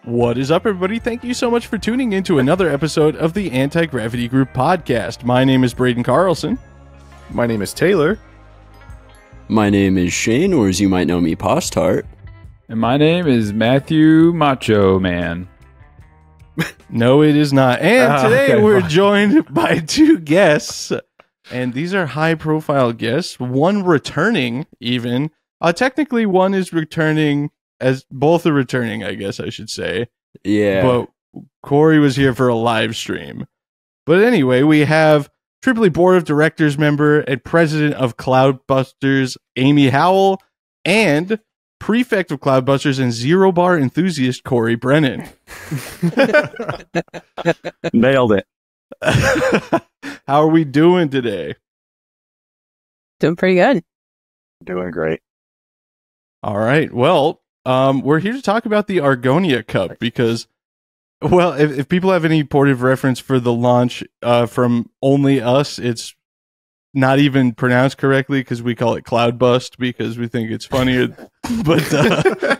What is up, everybody? Thank you so much for tuning in to another episode of the Anti-Gravity Group podcast. My name is Braden Carlson. My name is Taylor. My name is Shane, or as you might know me, Postart. And my name is Matthew Macho Man. No, it is not. And today we're joined by two guests. And these are high-profile guests. One returning, even. Technically, one is returning, as both are returning, I guess I should say. Yeah. But Cory was here for a live stream. But anyway, we have Tripoli Board of Directors member and president of Kloudbusters, Amy Howell, and Prefect of Kloudbusters and Zero Bar enthusiast, Cory Brennan. Nailed it. How are we doing today? Doing pretty good. Doing great. All right. Well, we're here to talk about the Argonia Cup because, well, if people have any point of reference for the launch from only us, it's not even pronounced correctly because we call it Cloudbust because we think it's funnier. But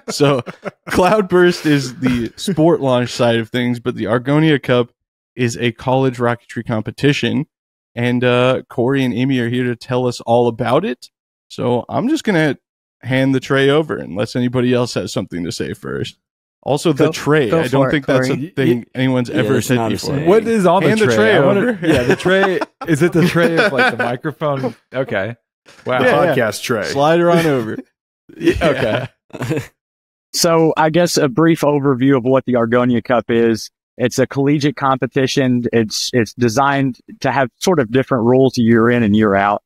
so Cloudburst is the sport launch side of things, but the Argonia Cup is a college rocketry competition. And Cory and Amy are here to tell us all about it. So I'm just going to hand the tray over unless anybody else has something to say first. Also, the tray. I don't think that's a thing anyone's ever said before. What is on hand the tray? The tray over. Yeah, the tray. Is it the tray of like the microphone? Okay. Wow. Yeah, podcast tray. Slide her on over. Okay. So I guess a brief overview of what the Argonia Cup is. It's a collegiate competition. It's designed to have sort of different rules year in and year out.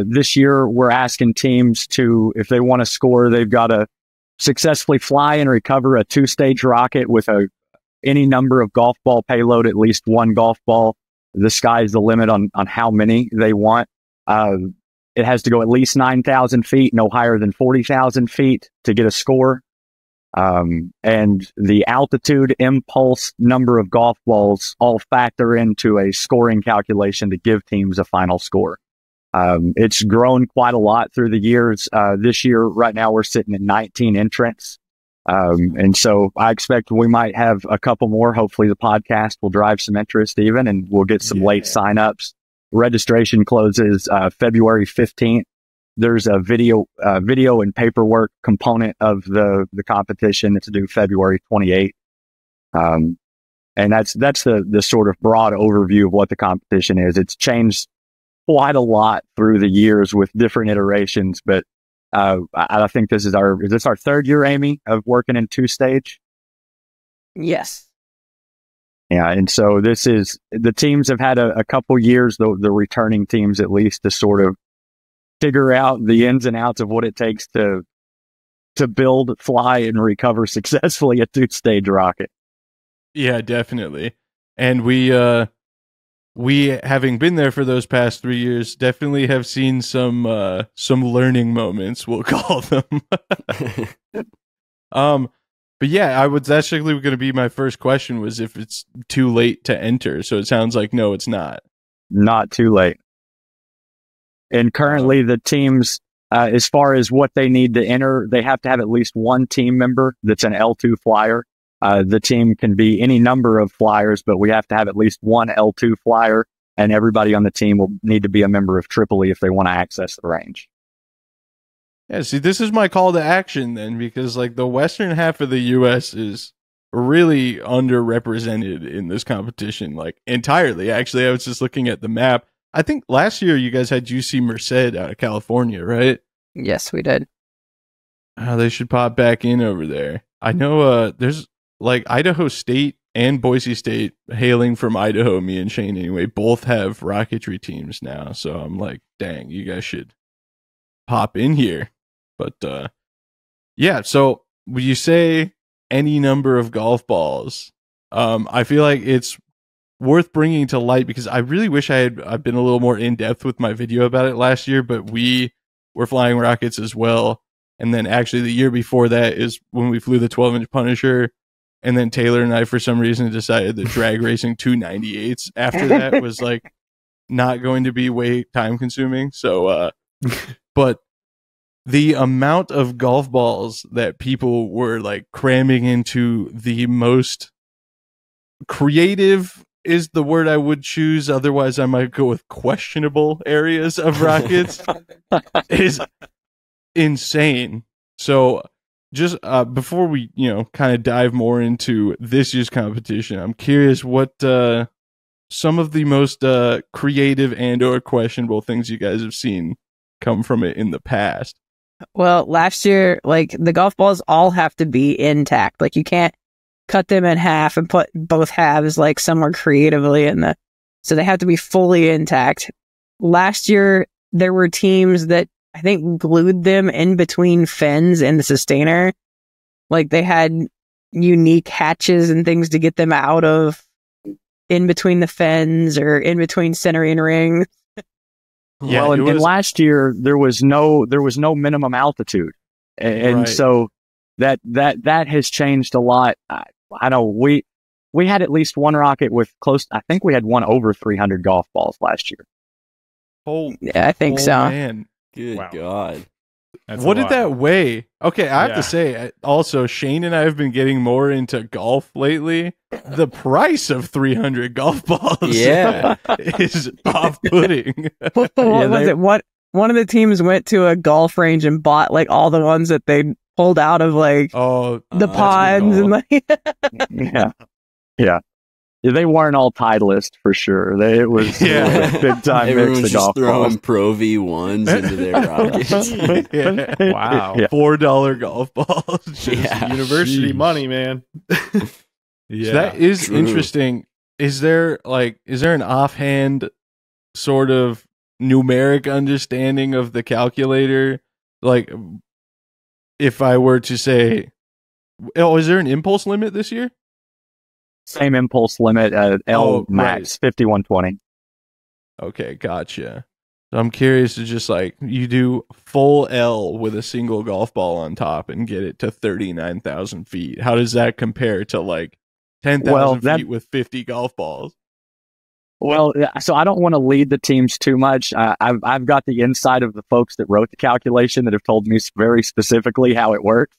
This year, we're asking teams to, if they want to score, they've got to successfully fly and recover a two-stage rocket with any number of golf ball payload, at least one golf ball. The sky's the limit on how many they want. It has to go at least 9,000 feet, no higher than 40,000 feet to get a score. And the altitude, impulse, number of golf balls all factor into a scoring calculation to give teams a final score. It's grown quite a lot through the years. This year, right now, we're sitting at 19 entrants. And so I expect we might have a couple more. Hopefully the podcast will drive some interest even, and we'll get some late signups. Registration closes February 15th. There's a video and paperwork component of the competition that's due February 28th. And that's the sort of broad overview of what the competition is. It's changed quite a lot through the years with different iterations, but I think is this our third year, Amy, of working in two-stage? Yes. Yeah, and so the teams have had a couple years, the returning teams at least, to sort of figure out the ins and outs of what it takes to build, fly, and recover successfully a two-stage rocket. Yeah, definitely. And we having been there for those past 3 years, definitely have seen some learning moments, we'll call them. But yeah, I was actually going to be my first question was if it's too late to enter. So it sounds like no, it's not. Not too late. And currently the teams, as far as what they need to enter, they have to have at least one team member that's an L2 flyer. The team can be any number of flyers, but we have to have at least one L2 flyer, and everybody on the team will need to be a member of Tripoli if they want to access the range. Yeah, see, this is my call to action then, because like the western half of the U.S. is really underrepresented in this competition, like entirely. Actually, I was just looking at the map. I think last year you guys had UC Merced out of California, right? Yes, we did. They should pop back in over there. I know there's like Idaho State and Boise State, hailing from Idaho, me and Shane anyway, both have rocketry teams now. So I'm like, dang, you guys should pop in here. But yeah, so when you say any number of golf balls, I feel like it's worth bringing to light because I really wish I'd been a little more in depth with my video about it last year, but we were flying rockets as well. And then actually the year before that is when we flew the 12-inch Punisher. And then Taylor and I, for some reason, decided that drag racing 298s after that was like not going to be way time consuming. So, but the amount of golf balls that people were like cramming into the most creative is the word I would choose. Otherwise, I might go with questionable areas of rockets is insane. So just before we, kind of dive more into this year's competition, I'm curious what some of the most creative and or questionable things you guys have seen come from it in the past. Well, last year, like, the golf balls all have to be intact. Like, you can't cut them in half and put both halves, like, somewhere creatively so they have to be fully intact. Last year, there were teams that I think glued them in between fins and the sustainer. Like, they had unique hatches and things to get them out of in between the fins or in between centering rings. Yeah, well, and last year there was no minimum altitude, and right. So that has changed a lot. I know we had at least one rocket with I think we had one over 300 golf balls last year. Yeah, I think so. Man. Good God. What did that weigh? Okay, I have to say, also, Shane and I have been getting more into golf lately. The price of 300 golf balls is off-putting. What was it? One of the teams went to a golf range and bought, like, all the ones that they pulled out of, like, the ponds. And like, Yeah, they weren't all Titleist for sure. It was a big time mix of golf throwing balls. Pro V1s into their rockets. Wow. $4 golf balls. University money, man. So that is interesting. Is there an offhand sort of numeric understanding of the calculator? Like, if I were to say, is there an impulse limit this year? Same impulse limit, L max, 5120. Okay, gotcha. So I'm curious to just you do full L with a single golf ball on top and get it to 39,000 feet. How does that compare to 10,000 feet with 50 golf balls? Well, so I don't want to lead the teams too much. I've got the insight of the folks that wrote the calculation that have told me very specifically how it works.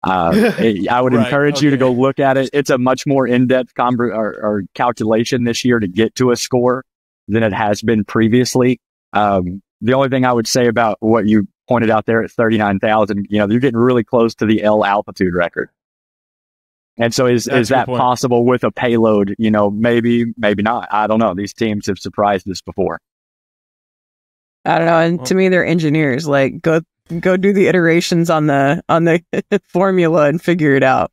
I would encourage you to go look at it. It's a much more in-depth calculation this year to get to a score than it has been previously. The only thing I would say about what you pointed out there at 39,000, you're getting really close to the L altitude record. And so is that possible with a payload? Maybe not. I don't know. These teams have surprised us before. I don't know. And to me, they're engineers. Like, go do the iterations on the formula and figure it out.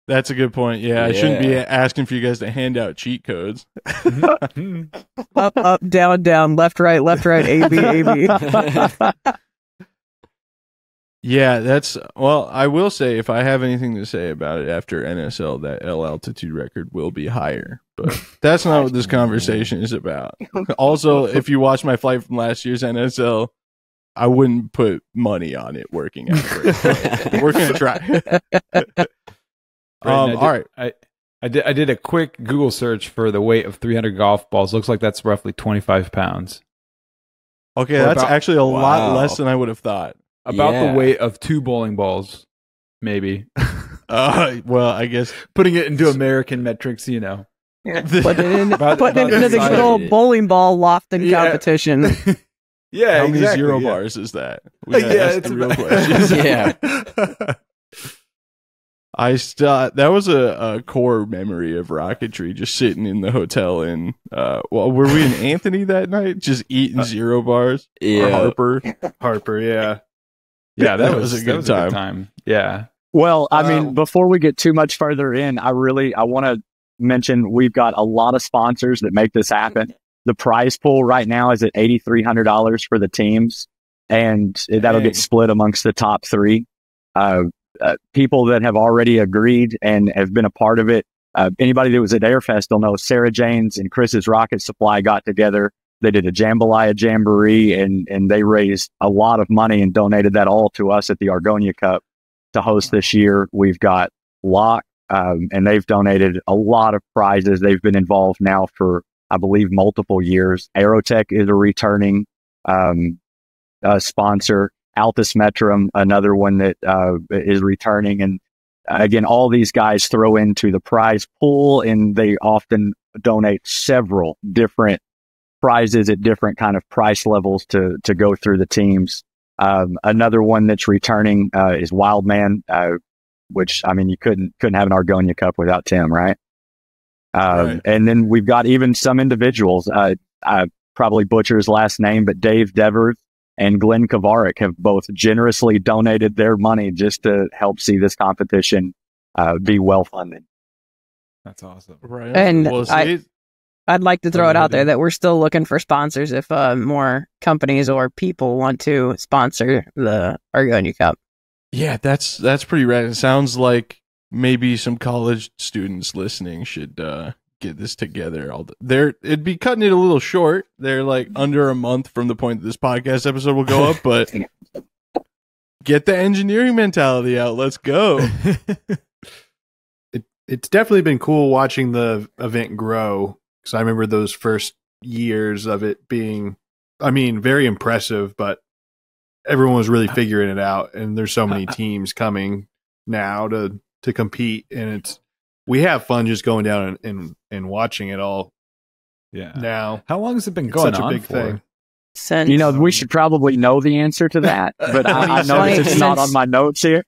That's a good point. Yeah, I shouldn't be asking for you guys to hand out cheat codes. Up, down, left, right, A, B, A, B. Yeah, I will say, if I have anything to say about it after NSL, that L altitude record will be higher. But that's not what this conversation is about. Also, if you watch my flight from last year's NSL, I wouldn't put money on it working out. We're going to try. All right. I did a quick Google search for the weight of 300 golf balls. Looks like that's roughly 25 pounds. Okay, that's actually a lot less than I would have thought. About the weight of 2 bowling balls, maybe. Well, I guess putting it into American metrics, Put it into the good old bowling ball lofting competition. How many zero bars is that? It's the real question. That was a core memory of rocketry, just sitting in the hotel in were we in Anthony that night, just eating zero bars? Yeah, or Harper, yeah. That was a good time. Yeah. Well, I mean, before we get too much further in, I want to mention we've got a lot of sponsors that make this happen. The prize pool right now is at $8,300 for the teams, and that'll get split amongst the top 3. People that have already agreed and have been a part of it. Anybody that was at Airfest will know Sarah Jane's and Chris's Rocket Supply got together. They did a jambalaya jamboree, and they raised a lot of money and donated that all to us at the Argonia Cup to host this year. We've got Locke, and they've donated a lot of prizes. They've been involved now for, I believe, multiple years. Aerotech is a returning sponsor. Altus Metrum, another one that is returning. And again, all these guys throw into the prize pool, and they often donate several different prizes at different kind of price levels to go through the teams. Another one that's returning is Wildman, which, I mean, you couldn't have an Argonia Cup without Tim, right? Right. And then we've got even some individuals. I probably butcher his last name, but Dave Devers and Glenn Kovarik have both generously donated their money just to help see this competition be well funded. That's awesome. Right. And Well, see, I'd like to throw it out there that we're still looking for sponsors if more companies or people want to sponsor the Argonia Cup. yeah, that's pretty rad. It sounds like maybe some college students listening should get this together. It'd be cutting it a little short. They're like under a month from the point that this podcast episode will go up, but get the engineering mentality out. Let's go. It's definitely been cool watching the event grow, because I remember those first years of it being, I mean, very impressive, but everyone was really figuring it out, and there's so many teams coming now to compete, and we have fun just going down and watching it all. Yeah. Now, How long has it been it's going such a on big for? thing. Since You know, we should probably know the answer to that, but I know it's not on my notes here.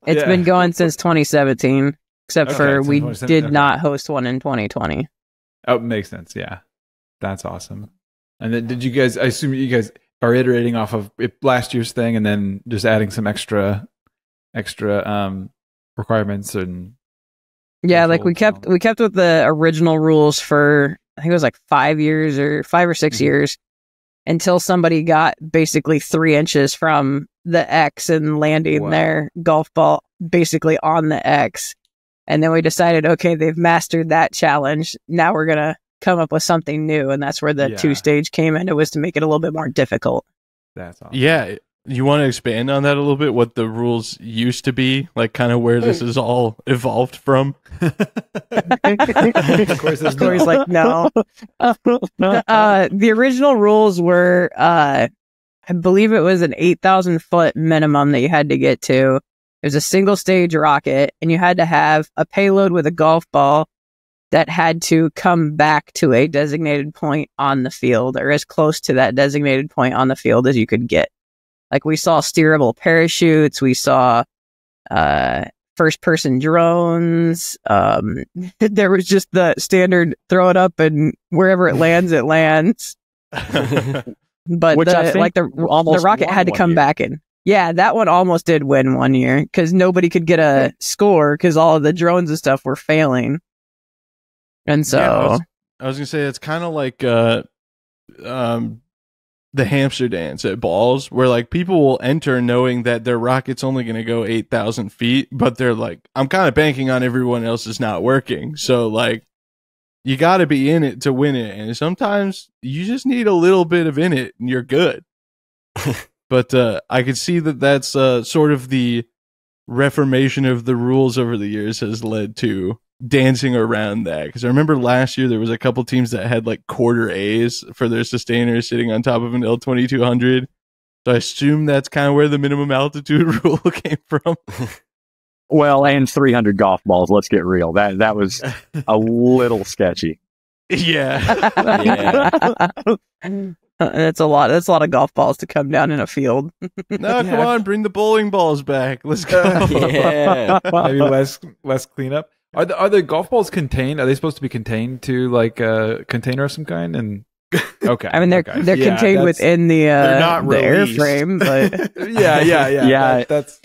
it's Yeah. been going since 2017, except Okay, for since we 2017, did okay. not host one in 2020. Oh, makes sense. Yeah. That's awesome. And then did you guys, I assume you guys are iterating off of last year's thing and then just adding some extra requirements and Yeah, like we Controls, kept with the original rules for, I think it was like 5 years or 5 or 6 years, until somebody got basically 3 inches from the X and landing Wow. their golf ball basically on the X. And then we decided, okay, they've mastered that challenge. Now we're going to come up with something new. And that's where the Yeah. 2-stage came in. It was to make it a little bit more difficult. that's awesome. Yeah. You want to expand on that a little bit? What the rules used to be, like kind of where this is all evolved from? Of course, there's Corey's like, no. The original rules were, I believe it was an 8,000 foot minimum that you had to get to. It was a single stage rocket, and you had to have a payload with a golf ball that had to come back to a designated point on the field, or as close to that designated point on the field as you could get. Like, we saw steerable parachutes, we saw first person drones. There was just the standard throw it up and wherever it lands, it lands. But Which I think the almost rocket won had to one come year. back in. Yeah, that one almost did win one year because nobody could get a score because all of the drones and stuff were failing. And so, Yeah, I was gonna say it's kind of like the hamster dance at balls, where like people will enter knowing that their rocket's only gonna go 8,000 feet, but they're like, I'm kind of banking on everyone else is not working, so like you got to be in it to win it, and sometimes you just need a little bit of in it, and you're good. But I could see that that's sort of the reformation of the rules over the years has led to dancing around that, because I remember last year there was a couple teams that had like quarter A's for their sustainers sitting on top of an L2200, so I assume that's kind of where the minimum altitude rule came from. Well, and 300 golf balls. Let's get real. That was a little sketchy. Yeah. Yeah. that's a lot of golf balls to come down in a field. No, come on, bring the bowling balls back. Let's go. Yeah. maybe less cleanup. Are the golf balls contained? Are they supposed to be contained to like a container of some kind? And okay, I mean, they're okay. they're Yeah, contained that's- within the not released. airframe, but Yeah. Yeah. That's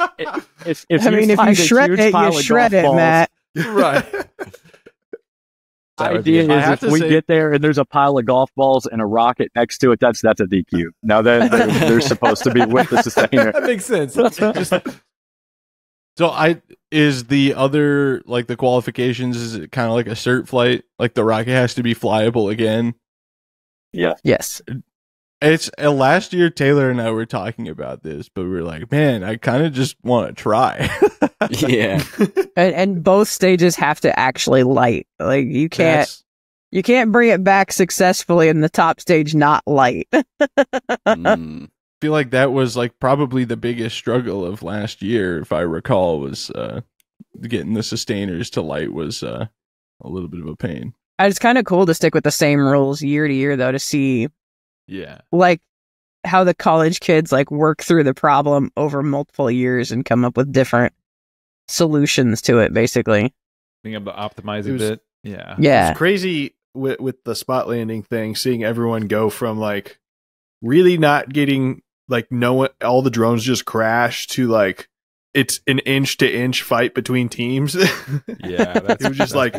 If I mean, if you shred it, you shred it, Matt. right. The That would be- idea I is have if to we say- get there and there's a pile of golf balls and a rocket next to it, that's a DQ. Now they're supposed to be with the sustainer. That makes sense. Just, So is the other, like the qualifications, is it kind of like a cert flight? Like the rocket has to be flyable again? Yes. It's last year Taylor and I were talking about this, but we were like, man, I kind of just want to try. Yeah. And both stages have to actually light. Like you can't bring it back successfully in the top stage not light. Mm. feel like that was like probably the biggest struggle of last year, if I recall, was getting the sustainers to light was a little bit of a pain. It's kind of cool to stick with the same rules year to year, though, to see like how the college kids like work through the problem over multiple years and come up with different solutions to it, basically. Being able to optimize a bit. Yeah. It's crazy with the spot landing thing, seeing everyone go from like really not getting like all the drones just crash to like it's an inch to inch fight between teams. Yeah. It was just like,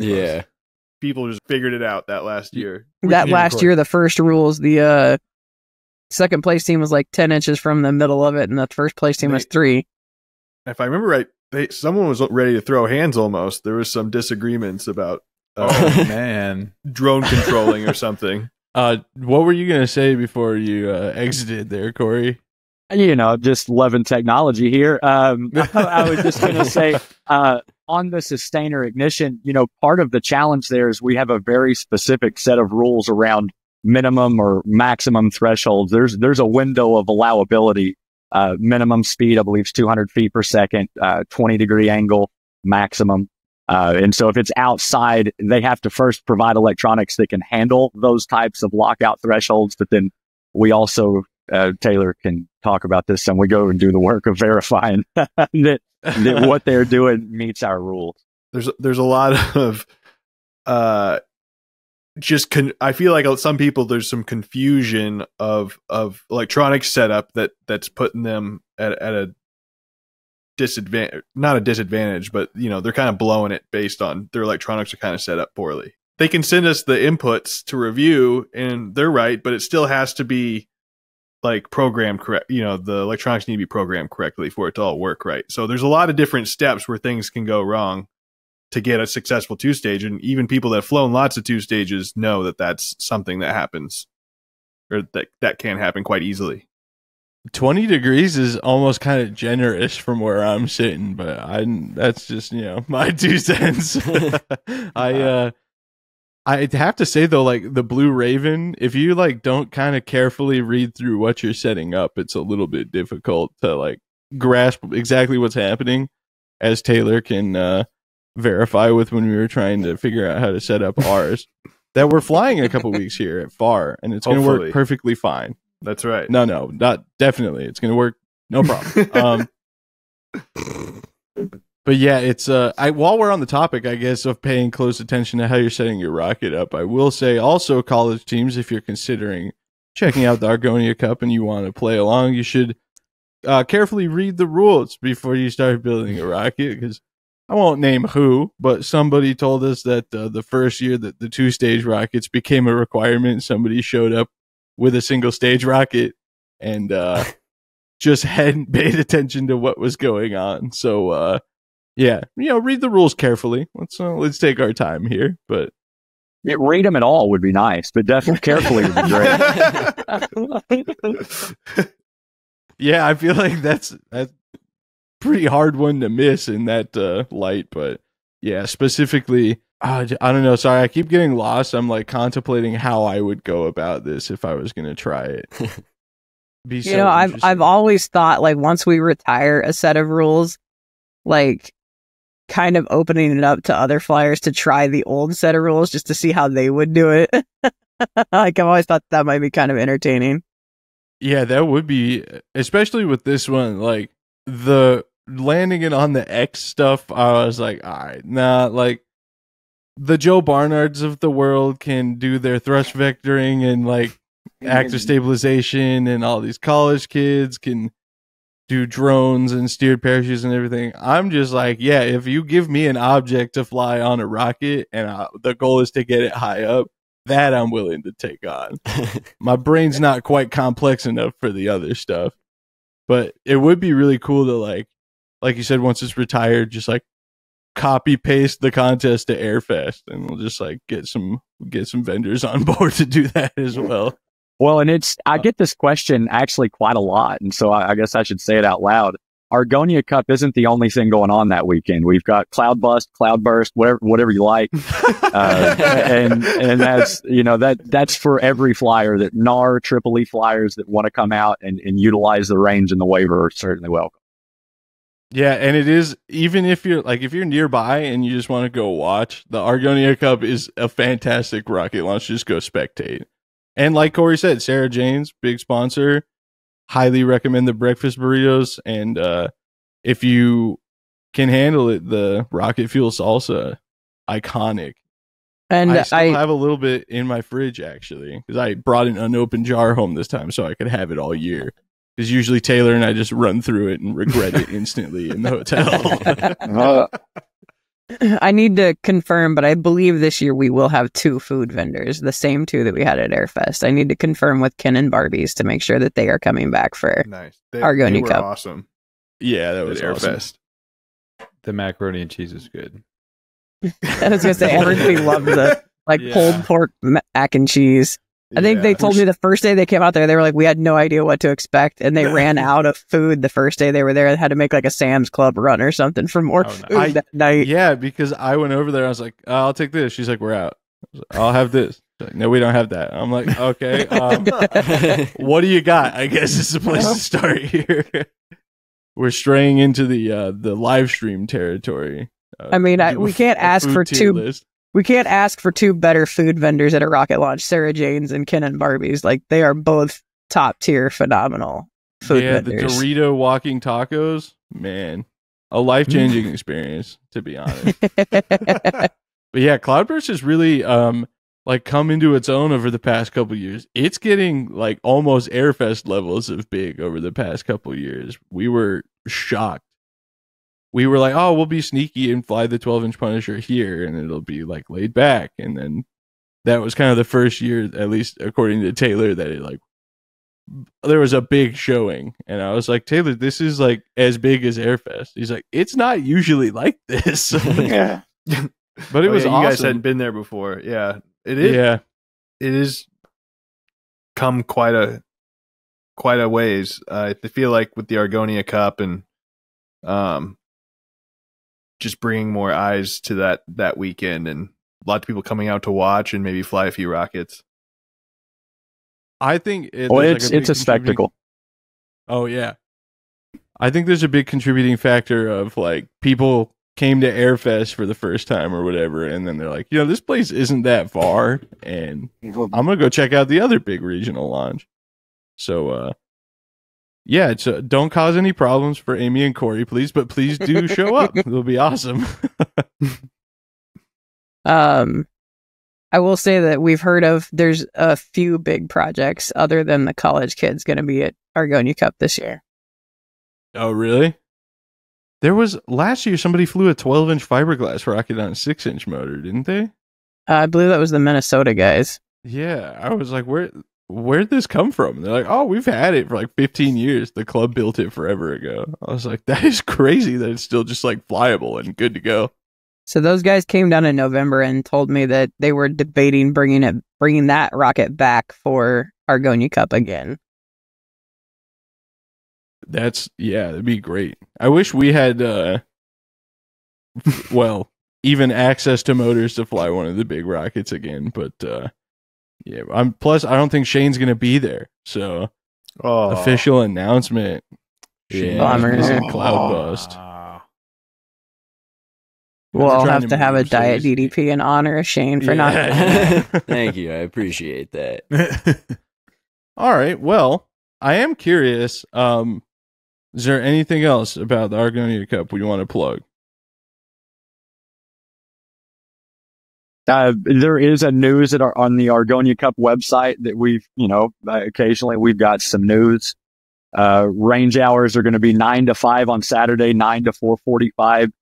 people just figured it out that last year. That last year, the first rules, the second place team was like 10 inches from the middle of it, and the first place team was 3. If I remember right, someone was ready to throw hands almost. There was some disagreements about drone controlling or something. What were you going to say before you exited there, Cory? You know, just loving technology here. I was just going to say, on the sustainer ignition, you know, part of the challenge there is we have a very specific set of rules around minimum or maximum thresholds. There's a window of allowability. Minimum speed, I believe, is 200 feet per second, 20-degree angle maximum. And so if it's outside, they have to first provide electronics that can handle those types of lockout thresholds. But then we also, Taylor can talk about this, and we go and do the work of verifying that what they're doing meets our rules. There's a lot of I feel like some people, there's some confusion of electronic setup that's putting them at a disadvantage, not a disadvantage, but you know, they're kind of blowing it based on their electronics are kind of set up poorly. They can send us the inputs to review and they're right, but it still has to be like programmed correct. You know, the electronics need to be programmed correctly for it to all work right. So there's a lot of different steps where things can go wrong to get a successful 2-stage. And even people that have flown lots of 2 stages know that that's something that happens, or that can happen quite easily. 20 degrees is almost kind of generous from where I'm sitting, but that's just, you know, my 2 cents. I'd have to say though, like the Blue Raven, if you like don't kind of carefully read through what you're setting up, it's a little bit difficult to like grasp exactly what's happening, as Taylor can verify with when we were trying to figure out how to set up ours that we're flying in a couple weeks here at FAR, and it's going to work perfectly fine. That's right. No, not definitely. It's going to work. No problem. But yeah, it's while we're on the topic, I guess, of paying close attention to how you're setting your rocket up, I will say also college teams, if you're considering checking out the Argonia Cup and you want to play along, you should carefully read the rules before you start building a rocket, because I won't name who, but somebody told us that the first year that the 2-stage rockets became a requirement, somebody showed up with a single-stage rocket and just hadn't paid attention to what was going on. So, yeah, you know, read the rules carefully. Let's take our time here, but read them at all would be nice, but definitely carefully would be great. Yeah, I feel like that's pretty hard one to miss in that light, but yeah, specifically, I don't know. Sorry, I keep getting lost. I'm like contemplating how I would go about this if I was going to try it. You know, I've always thought like once we retire a set of rules, like kind of opening it up to other flyers to try the old set of rules just to see how they would do it. Like I've always thought that might be kind of entertaining. Yeah, that would be, especially with this one, like the landing it on the X stuff. I was like, all right, nah, like the Joe Barnards of the world can do their thrust vectoring and like active stabilization, and all these college kids can do drones and steered parachutes and everything. I'm just like, yeah, if you give me an object to fly on a rocket and the goal is to get it high up, that I'm willing to take on. My brain's not quite complex enough for the other stuff, but it would be really cool to like you said, once it's retired, just like copy paste the contest to Airfest, and we'll just like get some vendors on board to do that as well. Well, and I get this question actually quite a lot, and so I guess I should say it out loud. Argonia Cup isn't the only thing going on that weekend. We've got Cloudburst, whatever you like, and that's that's for every flyer. That NAR Tripoli flyers that want to come out and utilize the range and the waiver are certainly welcome. Yeah, and it is, even if you're nearby and you just want to go watch, the Argonia Cup is a fantastic rocket launch. Just go spectate. And like Cory said, Sarah Jane's big sponsor. Highly recommend the breakfast burritos, and if you can handle it, the rocket fuel salsa, iconic. And I still have a little bit in my fridge, actually, because I brought an unopened jar home this time so I could have it all year. Because usually Taylor and I just run through it and regret it instantly in the hotel. I need to confirm, but I believe this year we will have 2 food vendors, the same 2 that we had at Airfest. I need to confirm with Ken and Barbies to make sure that they are coming back for Argonia Cup. Awesome. Yeah, that was Airfest. Awesome. The macaroni and cheese is good. I was going to say, everybody loved the pulled pork mac and cheese. I think they told me the first day they came out there, they were like, we had no idea what to expect. And they ran out of food the first day they were there. They had to make like a Sam's Club run or something for more food that night. Yeah, because I went over there. I was like, I'll take this. She's like, we're out. I'll have this. Like, no, we don't have that. I'm like, okay. What do you got? I guess it's the place to start here. We're straying into the live stream territory. We can't ask for 2. List. We can't ask for 2 better food vendors at a rocket launch, Sarah Jane's and Ken and Barbie's. Like, they are both top tier, phenomenal food vendors. The Dorito walking tacos, man, a life-changing experience, to be honest. But yeah, Cloudburst has really come into its own over the past couple years. It's getting like almost Airfest levels of big over the past couple years. We were shocked. We were like, oh, we'll be sneaky and fly the 12-inch Punisher here, and it'll be like laid back. And then that was kind of the first year, at least according to Taylor, that it there was a big showing. And I was like, Taylor, this is like as big as Airfest. He's like, it's not usually like this. Yeah. But it was awesome. You guys hadn't been there before. Yeah. It is. Yeah. It is come quite a ways. I feel like with the Argonia Cup and just bringing more eyes to that weekend, and a lot of people coming out to watch and maybe fly a few rockets. I think it's a spectacle. Oh yeah, I think there's a big contributing factor of like people came to Airfest for the first time or whatever, and then they're like, this place isn't that far, and I'm gonna go check out the other big regional launch. So yeah, don't cause any problems for Amy and Cory, please, but please do show up. It'll be awesome. I will say that we've heard there's a few big projects other than the college kids going to be at Argonia Cup this year. Oh, really? There was last year somebody flew a 12-inch fiberglass rocket on a 6-inch motor, didn't they? I believe that was the Minnesota guys. Yeah, I was like, where'd this come from? They're like, oh, we've had it for like 15 years. The club built it forever ago. I was like, that is crazy that it's still just like flyable and good to go. So those guys came down in November and told me that they were debating bringing that rocket back for Argonia Cup again. That'd be great. I wish we had, even access to motors to fly one of the big rockets again, but, yeah, plus I don't think Shane's gonna be there. So official announcement. Bombers and Cloudbust. Well, I'll have to have a diet DDP in honor of Shane for not. Thank you. I appreciate that. All right. Well, I am curious. Is there anything else about the Argonia Cup we want to plug? There is a news on the Argonia Cup website that we've, occasionally we've got some news. Range hours are going to be 9 to 5 on Saturday, 9 to 4:45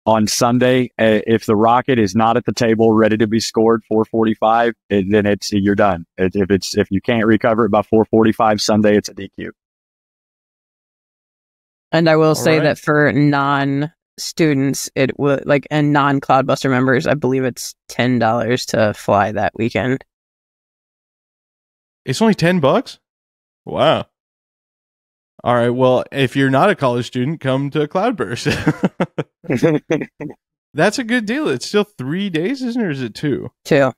on Sunday. If the rocket is not at the table ready to be scored 4:45, then you're done. If you can't recover it by 4:45 Sunday, it's a DQ. And I will say that for non-students, it will and non-Cloudbuster members, I believe it's $10 to fly that weekend. It's only $10? Wow. All right. Well, if you're not a college student, come to Cloudburst. That's a good deal. It's still 3 days, isn't it? Or is it 2? 2.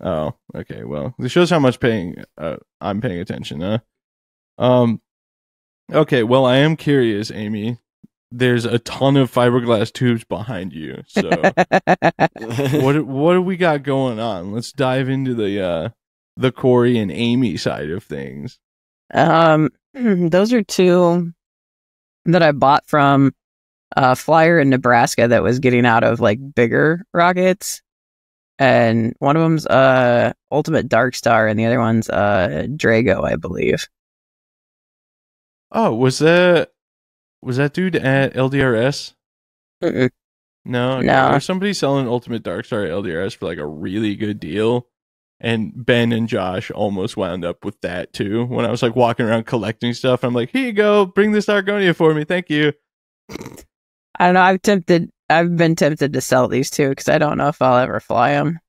Oh, okay. Well, this shows how much I'm paying attention, huh? Okay. Well, I am curious, Amy. There's a ton of fiberglass tubes behind you. So, what do we got going on? Let's dive into the Cory and Amy side of things. Those are 2 that I bought from a flyer in Nebraska that was getting out of like bigger rockets, and one of them's Ultimate Dark Star, and the other one's Drago, I believe. Oh, was that dude at LDRS? Mm-mm. No, okay. No. There's somebody selling Ultimate Dark Star at LDRS for like a really good deal. And Ben and Josh almost wound up with that too. When I was like walking around collecting stuff, I'm like, here you go, bring this Argonia for me. Thank you. I don't know. I've been tempted to sell these 2 because I don't know if I'll ever fly them.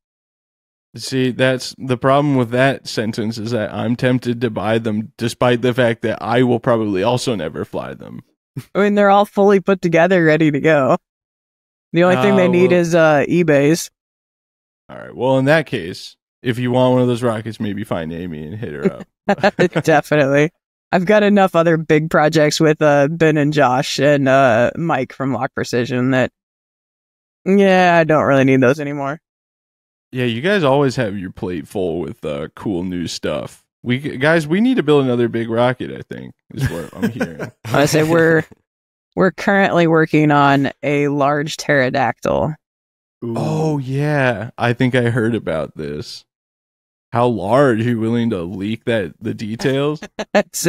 See, that's the problem with that sentence, is that I'm tempted to buy them despite the fact that I will probably also never fly them. I mean, they're all fully put together, ready to go. The only thing they need is eBays. All right. Well, in that case, if you want one of those rockets, maybe find Amy and hit her up. Definitely. I've got enough other big projects with Ben and Josh and Mike from Lock Precision that, yeah, I don't really need those anymore. Yeah, you guys always have your plate full with cool new stuff. We need to build another big rocket, I think, is what I'm hearing. I say we're currently working on a large pterodactyl. Ooh. Oh, yeah. I think I heard about this. How large? Are you willing to leak the details? It's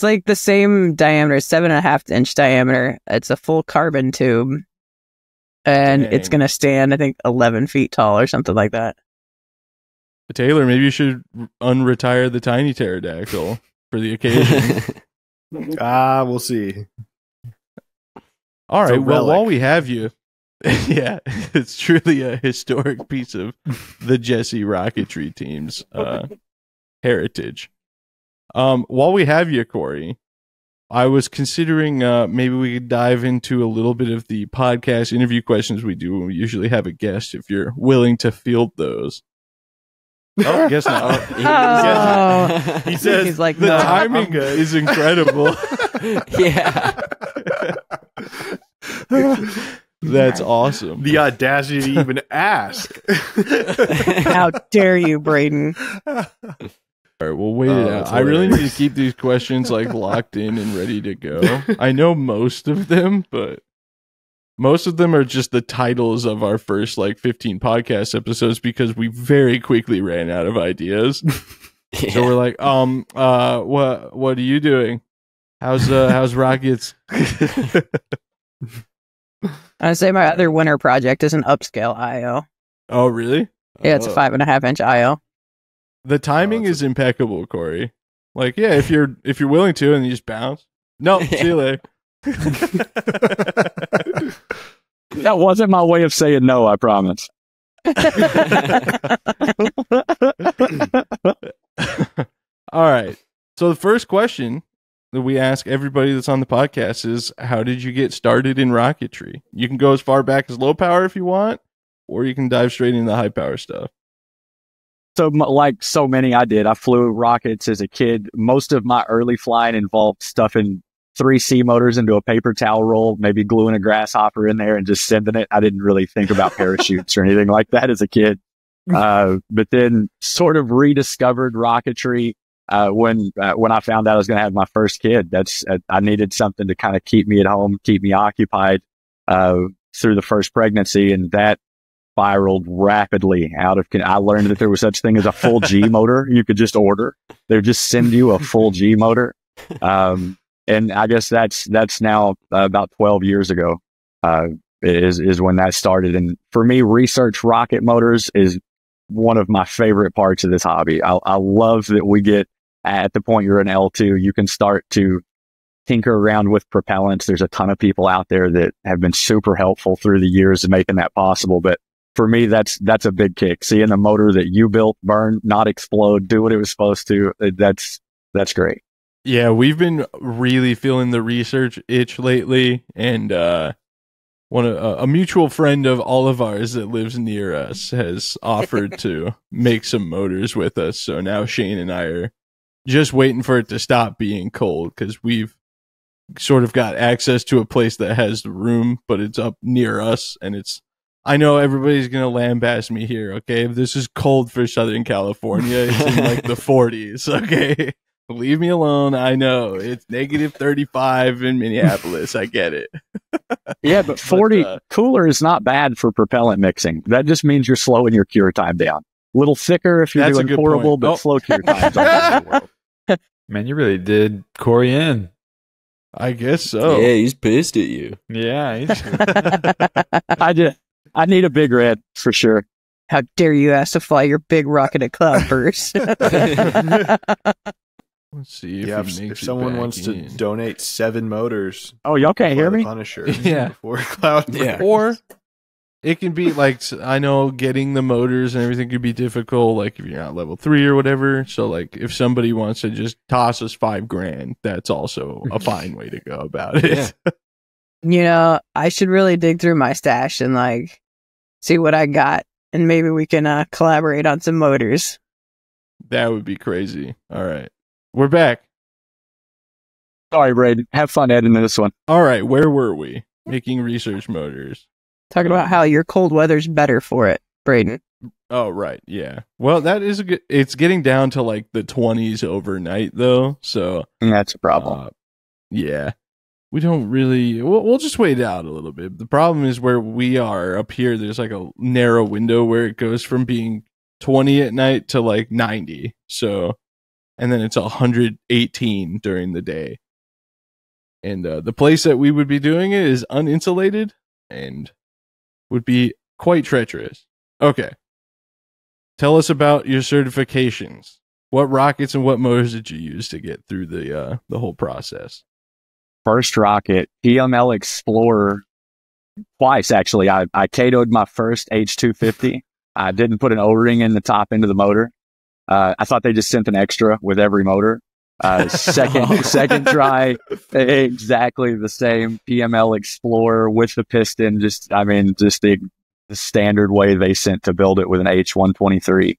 like the same diameter, 7.5-inch diameter. It's a full carbon tube. And Dang. it's going to stand, I think, 11 feet tall or something like that. Taylor, maybe you should unretire the tiny pterodactyl for the occasion. We'll see. All It's a right. Well, relic. while we have you, yeah, it's truly a historic piece of the Jesse rocketry team's heritage. While we have you, Cory, I was considering maybe we could dive into a little bit of the podcast interview questions we do when we usually have a guest, if you're willing to field those. Oh, I guess not. Oh. He says He's like, The no, timing is incredible. Yeah. That's awesome. the audacity to even ask. how dare you, Braden? All right, we'll wait it out. That's I really need hilarious. to keep these questions like locked in and ready to go. I know most of them, but most of them are just the titles of our first like 15 podcast episodes because we very quickly ran out of ideas. So we're like, what are you doing? How's Rockets? I'd say my other winter project is an upscale IO. Oh, really? Yeah, it's a 5.5-inch IO. The timing is impeccable, Cory. Like, yeah, if you're willing to, and you just bounce. No, see you later. That wasn't my way of saying no, I promise. All right. So the first question that we ask everybody that's on the podcast is, how did you get started in rocketry? You can go as far back as low power if you want, or you can dive straight into the high power stuff. So, like so many, I did. I flew rockets as a kid. Most of my early flying involved stuffing 3 C motors into a paper towel roll, maybe gluing a grasshopper in there and just sending it. I didn't really think about parachutes or anything like that as a kid. But then sort of rediscovered rocketry when I found out I was going to have my first kid. I needed something to kind of keep me at home, keep me occupied through the first pregnancy, and that spiraled rapidly out of. I learned that there was such thing as a full G motor. You could just order. They would just send you a full G motor. And I guess that's now about 12 years ago, is when that started. And for me, research rocket motors is one of my favorite parts of this hobby. I love that we get at the point you're an L2, you can start to tinker around with propellants. There's a ton of people out there that have been super helpful through the years of making that possible. But for me, that's a big kick. Seeing the motor that you built burn, not explode, do what it was supposed to. That's great. Yeah, we've been really feeling the research itch lately, and a mutual friend of all of ours that lives near us has offered to make some motors with us. So now Shane and I are just waiting for it to stop being cold, because we've sort of got access to a place that has the room, but it's up near us, and I know everybody's going to lambaste me here, okay? This is cold for Southern California. It's in like the 40s, okay? Leave me alone. I know it's negative 35 in Minneapolis. I get it. Yeah, but 40 cooler is not bad for propellant mixing. That just means you're slowing your cure time down. A little thicker if you're That's a doing good portable, point. but slow cure times aren't the world. Man, you really did Cory in. I guess so. Yeah, he's pissed at you. Yeah. I need a big red for sure. How dare you ask to fly your big rocket at Kloudbusters? Let's see If someone wants to donate 7 motors, Oh, y'all can't hear fly the me? Punisher Yeah. before Cloud. Yeah. Or it can be like, I know getting the motors and everything could be difficult, like if you're not level 3 or whatever. So like if somebody wants to just toss us $5,000, that's also a fine way to go about it. You know, I should really dig through my stash and like see what I got, and maybe we can collaborate on some motors. That would be crazy. All right. We're back. Sorry, Braden. Have fun editing this one. All right. Where were we? Making research motors. Talking about how your cold weather's better for it, Braden. Oh, right. Yeah. Well, that is it's getting down to like the 20s overnight though. So That's a problem. yeah, we don't really, we'll just wait it out a little bit. The problem is where we are up here, there's like a narrow window where it goes from being 20 at night to like 90. So, and then it's 118 during the day. And the place that we would be doing it is uninsulated and would be quite treacherous. Okay. Tell us about your certifications. What rockets and what motors did you use to get through the whole process? First rocket, PML Explorer, twice actually. I KO'd my first H250. I didn't put an O-ring in the top end of the motor. I thought they just sent an extra with every motor. Second try, exactly the same PML Explorer with the piston. Just the standard way they sent to build it with an H123.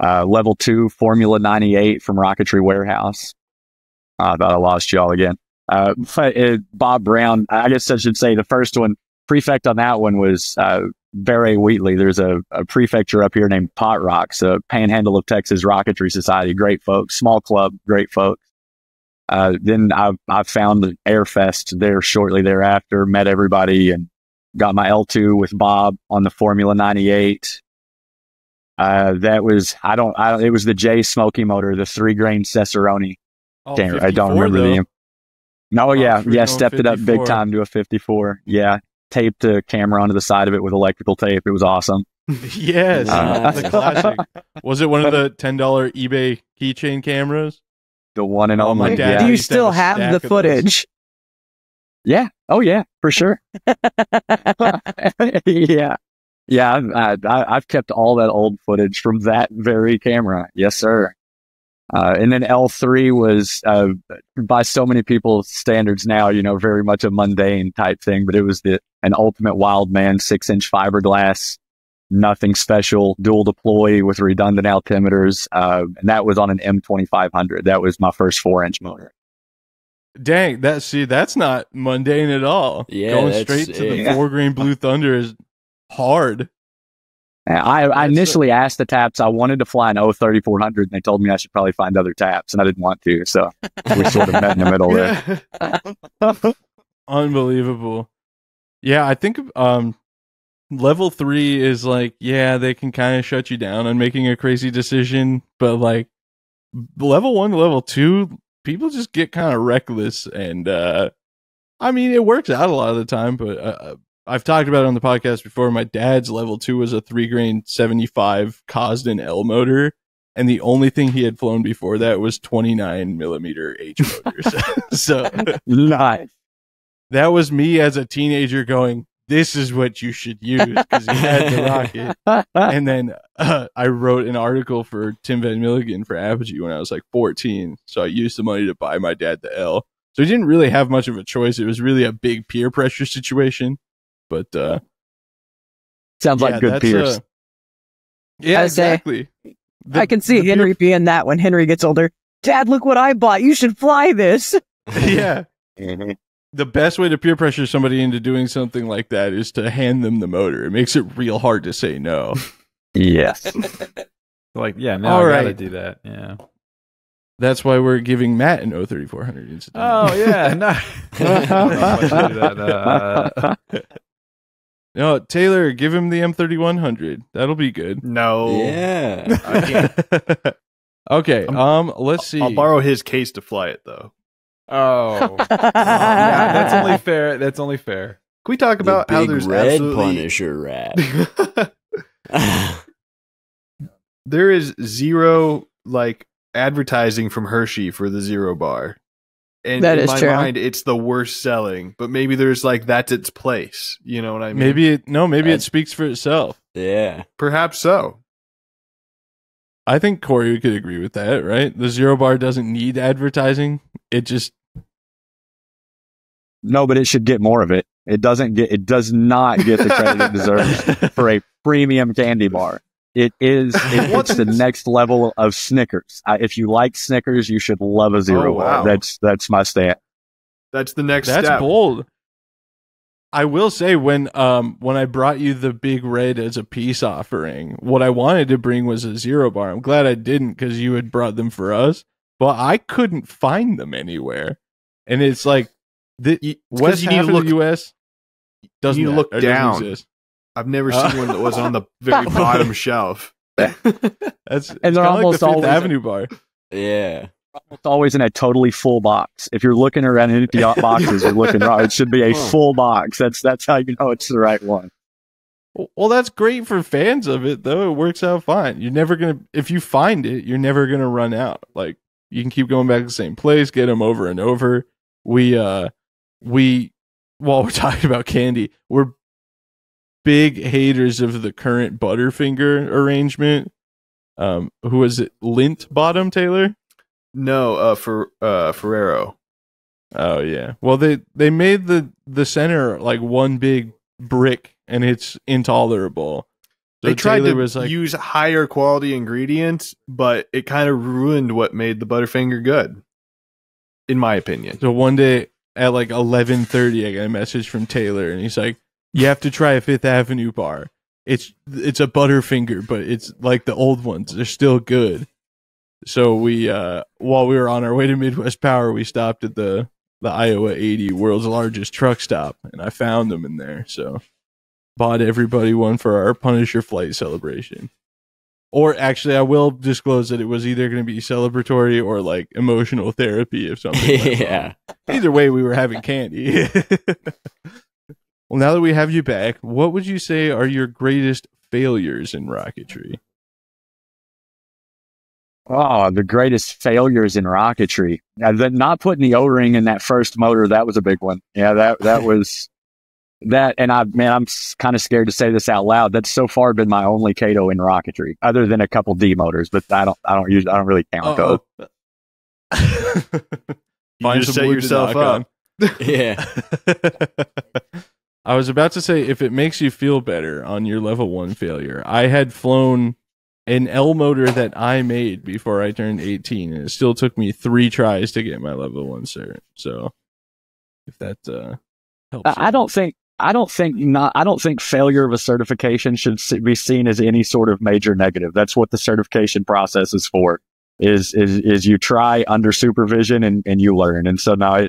Level 2 Formula 98 from Rocketry Warehouse. I thought I lost y'all again. Bob Brown, I guess I should say the first one, Prefect on that one was Barry Wheatley. There's a prefecture up here named Pot Rocks, a Panhandle of Texas Rocketry Society. Great folks, small club, great folks. Then I found Airfest there shortly thereafter, met everybody and got my L2 with Bob on the Formula 98. That was, it was the J Smoky motor, the 3-grain Cicerone. Oh, I don't remember the name. No, yeah, stepped it up big 54. time to a 54. Yeah, taped a camera onto the side of it with electrical tape. It was awesome. Yes, the classic. Was it one of the $10 eBay keychain cameras? The one and Oh, my only. dad Yeah. Do you used to still have a have the stack of those. footage? Yeah. Oh, yeah, for sure. Yeah. Yeah, I've kept all that old footage from that very camera. Yes, sir. And then L3 was, by so many people's standards now, very much a mundane type thing, but it was an ultimate wild man, 6-inch fiberglass, nothing special, dual deploy with redundant altimeters. And that was on an M2500. That was my first 4-inch motor. Dang, that's not mundane at all. Yeah, Going that's straight to the sick. 4-grain Blue Thunder is hard. I initially asked the taps, I wanted to fly an 3400, and they told me I should probably find other taps, and I didn't want to. So we sort of met in the middle there. Unbelievable. Yeah, I think level 3 is like, yeah, they can kind of shut you down on making a crazy decision, but like level 1 to level 2, people just get kind of reckless, and I mean, it works out a lot of the time, but I've talked about it on the podcast before. My dad's level 2 was a 3-grain 75 Cosden L motor, and the only thing he had flown before that was 29 millimeter H motors. So Nice. that was me as a teenager going, this is what you should use because he had the rocket. And then I wrote an article for Tim Van Milligan for Apogee when I was like 14. So I used the money to buy my dad the L. So he didn't really have much of a choice. It was really a big peer pressure situation. But sounds like good peers. Yeah, exactly. I can see Henry being that when Henry gets older. Dad, look what I bought. You should fly this. Yeah. The best way to peer pressure somebody into doing something like that is to hand them the motor. It makes it real hard to say no. Yes. Like, yeah, now I gotta do that. Yeah. That's why we're giving Matt an 03400 incident. Oh, yeah. No. No, Taylor, give him the M3100. That'll be good. No. Yeah. I can't. Okay, let's see. I'll borrow his case to fly it, though. Oh. Yeah, that's only fair. That's only fair. Can we talk about how there's red absolutely... Punisher wrap? There is zero, like, advertising from Hershey for the Zero Bar. And that in is my true. mind, it's the worst selling. But maybe there's, like, that's its place. You know what I mean? Maybe it speaks for itself. Yeah. Perhaps so. I think Cory could agree with that, right? The Zero Bar doesn't need advertising. It just... No, but it should get more of it. It does not get the credit it deserves for a premium candy bar. It's the next level of Snickers. If you like Snickers, you should love a Zero Bar. That's my stand. That's the next That's step. bold. I will say when I brought you the Big Red as a peace offering, what I wanted to bring was a Zero Bar. I'm glad I didn't because you had brought them for us, but I couldn't find them anywhere. And it's like the west half of the U.S. doesn't look down. Exist. I've never seen one that was on the very bottom shelf. And they're almost like the Fifth always Avenue bar. Yeah. Almost always in a totally full box. If you're looking around empty boxes, you're looking wrong. It should be a full box. That's how you know it's the right one. Well, that's great for fans of it, though. It works out fine. You're never gonna, if you find it, you're never gonna run out. Like you can keep going back to the same place, get them over and over. While we're talking about candy, we're big haters of the current Butterfinger arrangement. Who was it? Lint Bottom, Taylor? No, Ferrero. Oh yeah. Well, they made the center like one big brick, and it's intolerable. So They tried Taylor to was like, use higher quality ingredients, but it kind of ruined what made the Butterfinger good, in my opinion. so one day at like 11:30, I got a message from Taylor, and he's like, "You have to try a Fifth Avenue bar. It's a Butterfinger, but it's like the old ones. They're still good." So we, while we were on our way to Midwest Power, we stopped at the Iowa 80, world's largest truck stop, and I found them in there. So bought everybody one for our Punisher flight celebration. Or actually, I will disclose that it was either going to be celebratory or like emotional therapy if something. Yeah. Either way, we were having candy. Well, now that we have you back, what would you say are your greatest failures in rocketry? Oh, the greatest failures in rocketry. Not putting the O-ring in that first motor, that was a big one. Yeah, that was that. And I'm kind of scared to say this out loud. That's so far been my only Kato in rocketry, other than a couple D motors. But I don't really count those. You just set yourself up. Yeah. I was about to say, if it makes you feel better on your level 1 failure, I had flown an L motor that I made before I turned 18, and it still took me 3 tries to get my level 1 cert. So, if that helps, I don't think failure of a certification should be seen as any sort of major negative. That's what the certification process is for. Is you try under supervision and you learn. And so now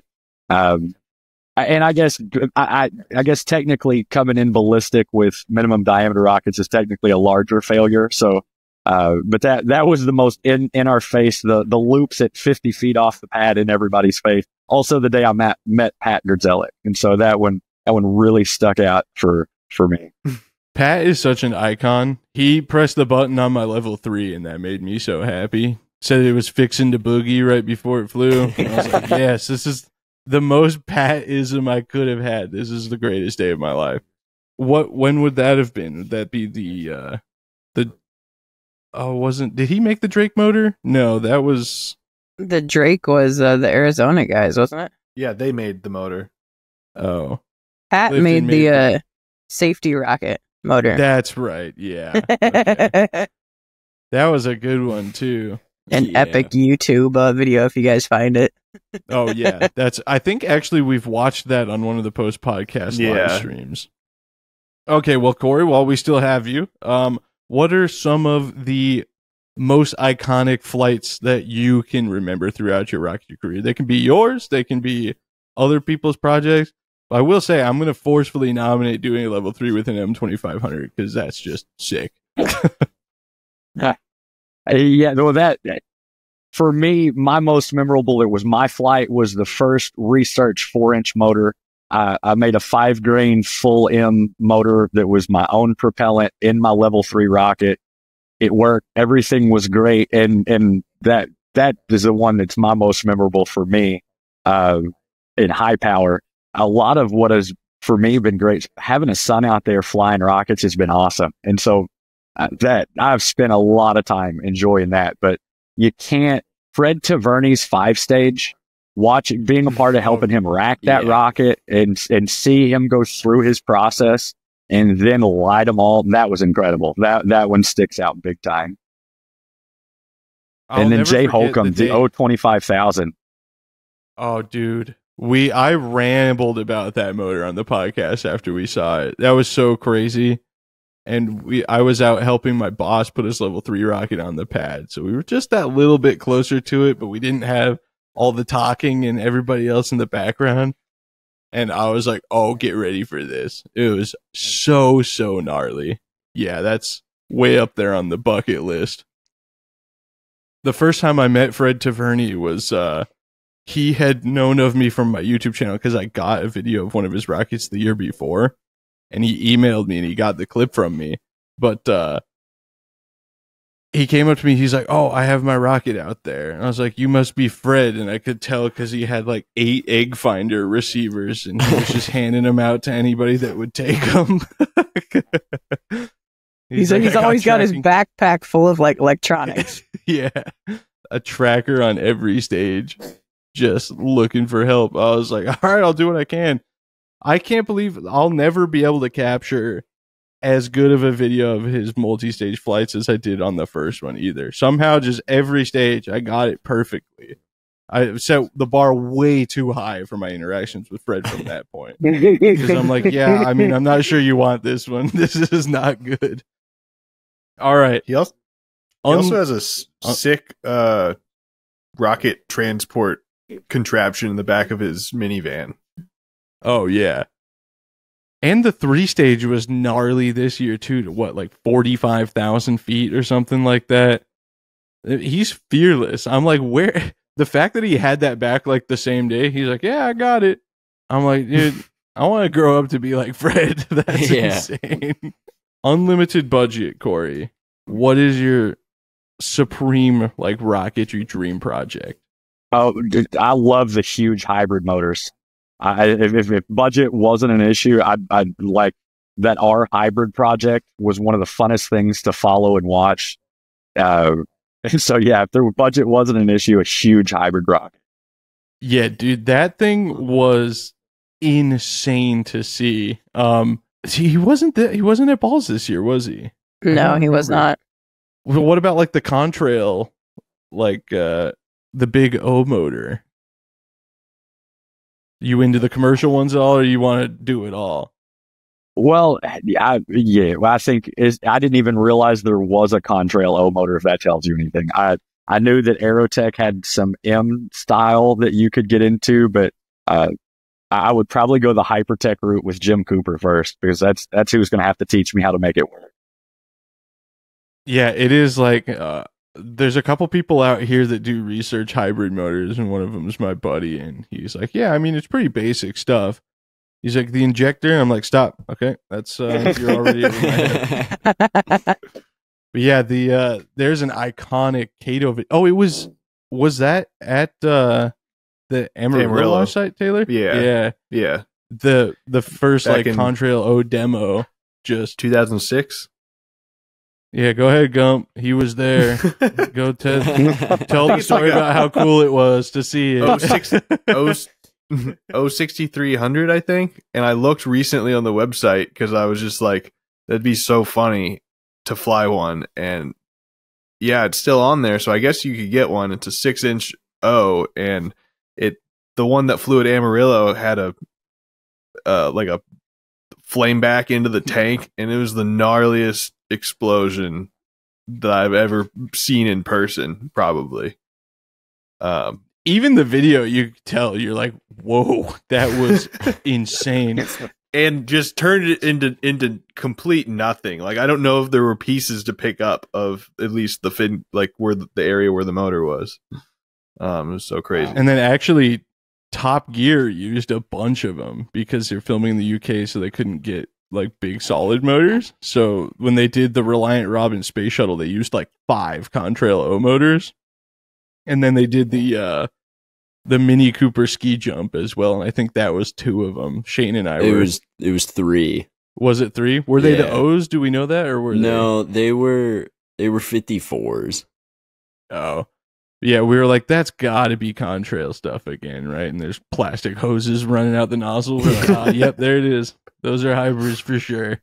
and I guess technically coming in ballistic with minimum diameter rockets is technically a larger failure. So, but that was the most in our face, the loops at 50 feet off the pad in everybody's face. Also the day I met Pat Gerdzelic. And so that one really stuck out for me. Pat is such an icon. He pressed the button on my level 3 and that made me so happy. Said it was fixing to boogie right before it flew. And I was like, yes, this is the most Pat-ism I could have had. This is the greatest day of my life. When would that have been? Would that be the did he make the Drake motor? No, that was The Drake was the Arizona guys, wasn't it? Yeah, they made the motor. oh. Pat Clifton made made the safety rocket motor. That's right. Yeah. Okay. That was a good one too. An Yeah. epic YouTube video if you guys find it. Oh yeah. I think actually we've watched that on one of the post podcast live streams. Okay, well, Cory, while we still have you, what are some of the most iconic flights that you can remember throughout your rocketry career? They can be yours, they can be other people's projects. But I will say I'm going to forcefully nominate doing a level 3 with an M2500 because that's just sick. Yeah, well, that for me, my most memorable, it was my flight, was the first research 4-inch motor. I made a 5-grain full M motor that was my own propellant in my level 3 rocket. It worked. Everything was great. And that is the one that's my most memorable for me, in high power. A lot of what has for me been great. Having a son out there flying rockets has been awesome. And so that I've spent a lot of time enjoying that, but you can't, Fred Taverni's 5-stage, being a part of helping him rack that rocket and see him go through his process and then light them all. That was incredible. That one sticks out big time. And then Jay Holcomb, the O25,000. Oh, dude. I rambled about that motor on the podcast after we saw it. That was so crazy. And I was out helping my boss put his level 3 rocket on the pad. So we were just that little bit closer to it, but we didn't have all the talking and everybody else in the background. And I was like, oh, get ready for this. It was so gnarly. Yeah, that's way up there on the bucket list. The first time I met Fred Taverni was, he had known of me from my YouTube channel because I got a video of one of his rockets the year before. And he emailed me and he got the clip from me. But he came up to me. He's like, oh, I have my rocket out there. And I was like, you must be Fred. And I could tell because he had like 8 egg finder receivers. And he was just handing them out to anybody that would take them. He's always got his backpack full of like electronics. Yeah. A tracker on every stage. Just looking for help. I was like, all right, I'll do what I can. I can't believe I'll never be able to capture as good of a video of his multi-stage flights as I did on the first one either. Somehow, just every stage, I got it perfectly. I set the bar way too high for my interactions with Fred from that point. Because I'm like, yeah, I mean, I'm not sure you want this one. This is not good. All right. He also has a sick rocket transport contraption in the back of his minivan. Oh, yeah. And the 3-stage was gnarly this year, too, to what, like 45,000 feet or something like that? He's fearless. I'm like, where? The fact that he had that back like the same day, he's like, yeah, I got it. I'm like, dude, I want to grow up to be like Fred. That's insane. Unlimited budget, Cory. What is your supreme, like, rocketry dream project? Oh, dude, I love the huge hybrid motors. If budget wasn't an issue, I'd like that. Our hybrid project was one of the funnest things to follow and watch. So yeah, if their budget wasn't an issue, a huge hybrid rocket. Yeah, dude, that thing was insane to see. He wasn't at Balls this year, was he? No, he was not. Well, what about like the contrail, like the big O motor? You into the commercial ones at all, or you want to do it all? Well, I think I didn't even realize there was a contrail O motor, if that tells you anything. I knew that Aerotech had some M style that you could get into, but I would probably go the Hypertech route with Jim Cooper first, because that's who's going to have to teach me how to make it work. Yeah, it is like there's a couple people out here that do research hybrid motors, and one of them is my buddy, and he's like, yeah, I mean, it's pretty basic stuff. He's like, the injector, and I'm like, stop. Okay, that's you're already over my head. But yeah, there's an iconic Cato video. Oh, was that at the Amarillo site, Taylor? Yeah. the first Back like in- Contrail O demo. Just 2006. yeah, go ahead, Gump. He was there. Go tell the It's story like a- about how cool it was to see it. 6300, I think. And I looked recently on the website because I was just like, that'd be so funny to fly one. And yeah, it's still on there. So I guess you could get one. It's a 6-inch O, and the one that flew at Amarillo had a like a flame back into the tank, and it was the gnarliest explosion that I've ever seen in person, probably. Even the video, you could tell you're like, whoa, that was insane. And just turned it into complete nothing. Like, I don't know if there were pieces to pick up of at least the fin, like where the area where the motor was. It was so crazy. And then actually, Top Gear used a bunch of them because they're filming in the UK, so they couldn't get like big solid motors. So when they did the Reliant Robin space shuttle, they used like 5 Contrail O motors, and then they did the Mini Cooper ski jump as well. And I think that was 2 of them. Shane and I It were. was 3. Was it 3? Were they the Yeah. O's? Do we know that, or were No, they were 54s. they? Oh. Yeah, we were like, that's got to be Contrail stuff again, right? And there's plastic hoses running out the nozzle. We're like, yep, there it is. Those are hybrids for sure.